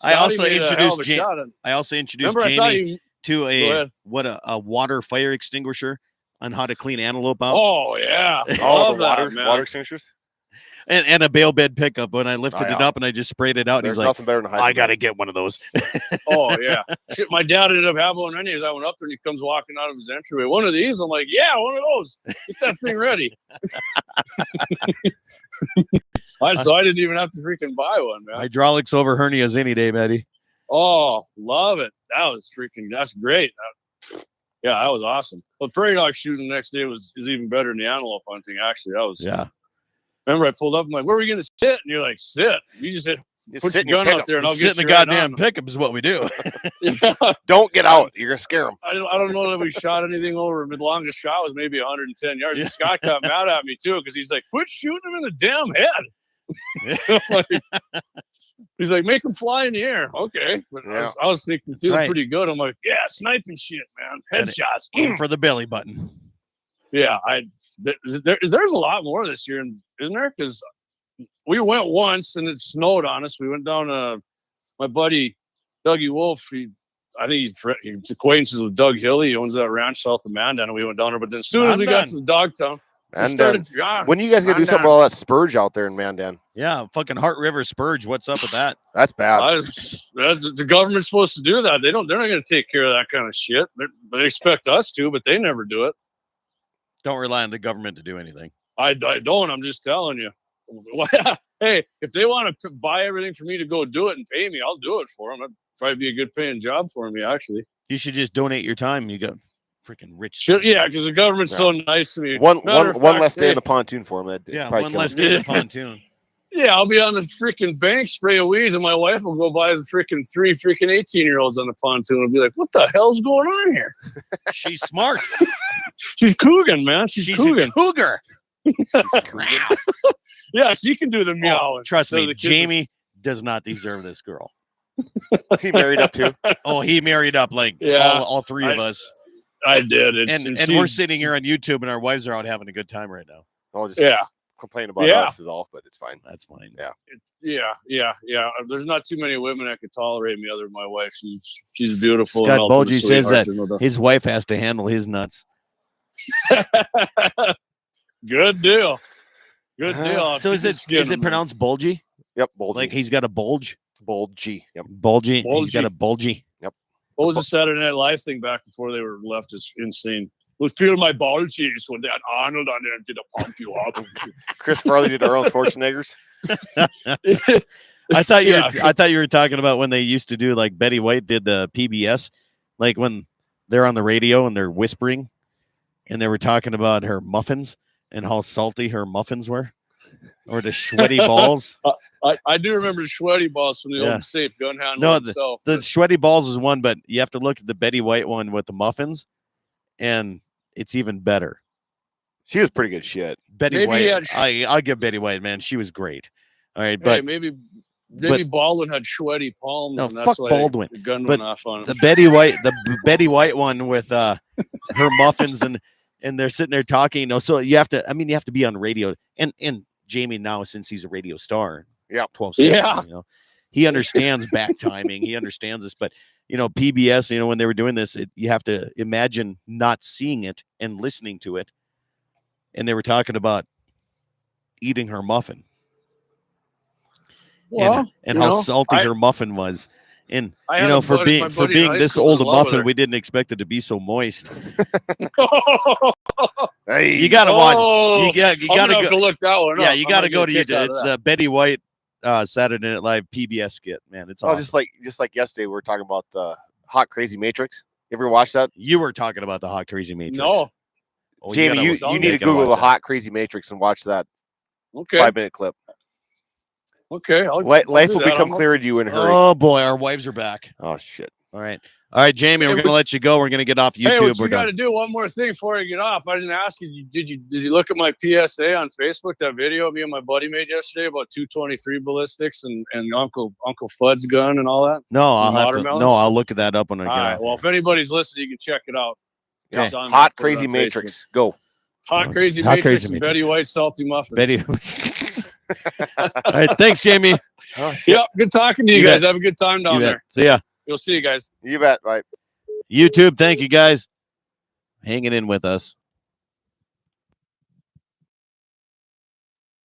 Speaker 1: I also
Speaker 10: Scotty made a hell of a
Speaker 1: introduced
Speaker 10: shot.
Speaker 1: I also introduced
Speaker 10: Remember, I thought
Speaker 1: Jamie
Speaker 10: you.
Speaker 1: to
Speaker 10: Go
Speaker 1: a
Speaker 10: ahead.
Speaker 1: water fire extinguisher on how to clean antelope out,
Speaker 10: Oh yeah,
Speaker 2: Oh,
Speaker 10: love
Speaker 2: the
Speaker 10: that,
Speaker 2: water
Speaker 10: man.
Speaker 2: water extinguishers.
Speaker 1: and a bale bed pickup. When I lifted
Speaker 2: Oh,
Speaker 1: it
Speaker 2: yeah.
Speaker 1: up and I just sprayed it out,
Speaker 2: There's
Speaker 1: he's like,
Speaker 2: nothing better than
Speaker 1: "I got to get one of those."
Speaker 10: Oh yeah, shit. My dad ended up having one. Anyways, I went up there and he comes walking out of his entryway. One of these. I'm like, yeah, one of those. Get that thing ready. So I didn't even have to freaking buy one, man.
Speaker 1: Hydraulics over hernias any day, Maddie.
Speaker 10: Oh, love it. That's great. Yeah, that was awesome. But prairie dog shooting the next day is even better than the antelope hunting. Actually, that was.
Speaker 1: Yeah.
Speaker 10: Remember, I pulled up. I'm like, "Where are we gonna sit?" And you're like, "Sit." You just hit,
Speaker 2: Just
Speaker 10: put
Speaker 2: sit
Speaker 10: your
Speaker 2: in your
Speaker 10: gun out
Speaker 2: pickup.
Speaker 10: there, and I'll
Speaker 1: Sit
Speaker 10: get
Speaker 1: in the
Speaker 10: you right
Speaker 1: goddamn
Speaker 10: on.
Speaker 1: pickup is what we do.
Speaker 10: Yeah.
Speaker 2: Don't get out. You're gonna scare them.
Speaker 10: I don't know that we shot anything over. The longest shot was maybe 110 yards.
Speaker 1: Yeah.
Speaker 10: Scott got mad at me too because he's like, "Quit shooting him in the damn head." He's like, make them fly in the air. Okay. But I was thinking, feeling pretty good. I'm like, yeah, sniping shit, man. Headshots.
Speaker 1: Aim for the belly button.
Speaker 10: Yeah. There's a lot more this year, isn't there? Because we went once and it snowed on us. We went down to my buddy, Dougie Wolf. I think he's acquaintances with Doug Hilly. He owns that ranch south of Mandan. And we went down there. But then as soon as we got to the Dogtown,
Speaker 2: when are you guys gonna do something about all that spurge out there in Mandan?
Speaker 1: Yeah, fucking Heart River spurge. What's up with that?
Speaker 2: That's bad.
Speaker 10: The government's supposed to do that. They're not going to take care of that kind of shit. They expect us to, but they never do it.
Speaker 1: Don't rely on the government to do anything.
Speaker 10: I don't. I'm just telling you. Hey, if they want to buy everything for me to go do it and pay me, I'll do it for them. That'd probably be a good paying job for me, actually.
Speaker 1: You should just donate your time. You got freaking rich.
Speaker 10: Yeah, because the government's so nice to me.
Speaker 2: One less day in the pontoon for him.
Speaker 1: One less day in the pontoon.
Speaker 10: Yeah, I'll be on the freaking bank spraying weeds, and my wife will go by the freaking 3 18-year-olds on the pontoon and be like, "What the hell's going on here?"
Speaker 1: She's smart.
Speaker 10: She's couging, man. She's
Speaker 1: a cougar.
Speaker 10: Yeah, she can do the meowing.
Speaker 1: Trust me, Jamie does not deserve this girl.
Speaker 2: He married up too.
Speaker 1: Oh, he married up like all three of us.
Speaker 10: I did.
Speaker 1: And we're sitting here on YouTube, and our wives are out having a good time right now.
Speaker 2: I'll just complain about us is all, but it's fine.
Speaker 1: That's fine.
Speaker 10: Yeah. There's not too many women that could tolerate me other than my wife. She's beautiful.
Speaker 1: Scott Bulgy says that his wife has to handle his nuts.
Speaker 10: Good deal. Good deal.
Speaker 1: So is it pronounced bulgy?
Speaker 2: Yep, bulgy.
Speaker 1: Like he's got a bulge?
Speaker 2: Bulgy. Yep.
Speaker 1: Bulgy. He's got a bulgy.
Speaker 2: Yep.
Speaker 10: What was the Saturday Night Live thing back before they were left is insane? Was feel my bulges when they had Arnold on there and did a pump you up.
Speaker 2: Chris Farley did Arnold Schwarzeneggers.
Speaker 1: I thought you were talking about when they used to do like Betty White did the PBS, like when they're on the radio and they're whispering, and they were talking about her muffins and how salty her muffins were, or the sweaty balls.
Speaker 10: I do remember the sweaty balls from the old safe gun handler.
Speaker 1: No,
Speaker 10: himself.
Speaker 1: the sweaty balls is one, but you have to look at the Betty White one with the muffins, and it's even better.
Speaker 2: She was pretty good shit.
Speaker 1: Betty White. I'll give Betty White, man. She was great. All right, but
Speaker 10: maybe Baldwin had sweaty palms.
Speaker 1: No,
Speaker 10: and that's
Speaker 1: fuck
Speaker 10: why
Speaker 1: Baldwin.
Speaker 10: The gun
Speaker 1: but
Speaker 10: went off on him.
Speaker 1: The Betty White one with her muffins and they're sitting there talking. You know, so you have to be on radio. And Jamie now, since he's a radio star, 12 seconds, you know, he understands back timing. He understands this, but you know, PBS, you know, when they were doing this, you have to imagine not seeing it and listening to it. And they were talking about eating her muffin.
Speaker 10: Well,
Speaker 1: and how salty her muffin was. And
Speaker 10: I
Speaker 1: you know, for being this old a
Speaker 10: love
Speaker 1: muffin,
Speaker 10: with
Speaker 1: we didn't expect it to be so moist.
Speaker 2: Hey,
Speaker 1: you gotta watch. You gotta
Speaker 10: go look that one up.
Speaker 1: Yeah, you gotta go to YouTube. It's the Betty White Saturday Night Live PBS skit. Man, it's awesome.
Speaker 2: just like yesterday, we were talking about the Hot Crazy Matrix. You ever watch that?
Speaker 1: You were talking about the Hot Crazy Matrix.
Speaker 10: No,
Speaker 2: Jamie, you need to Google the Hot Crazy Matrix and watch that.
Speaker 10: Okay,
Speaker 2: 5-minute clip.
Speaker 10: Okay,
Speaker 2: life will become clear to you in a hurry.
Speaker 1: Oh boy, our wives are back.
Speaker 2: Oh shit!
Speaker 1: All right, Jamie, we're gonna let you go. We're gonna get off YouTube.
Speaker 10: Hey, what
Speaker 1: we're
Speaker 10: you got to do one more thing before I get off. I didn't ask you. Did you look at my PSA on Facebook? That video me and my buddy made yesterday about 223 ballistics and Uncle Fudd's gun and all that.
Speaker 1: No, I'll look at that up when I get off.
Speaker 10: Well, if anybody's listening, you can check it out.
Speaker 2: Okay. Hot Crazy Matrix. Go.
Speaker 10: Hot Crazy Matrix. And Betty White salty muffins.
Speaker 1: All right, thanks, Jamie.
Speaker 10: Yep, good talking to you guys. Have a good time down there.
Speaker 1: See ya.
Speaker 10: We'll see you guys.
Speaker 2: You bet. Bye.
Speaker 1: YouTube, thank you guys hanging in with us.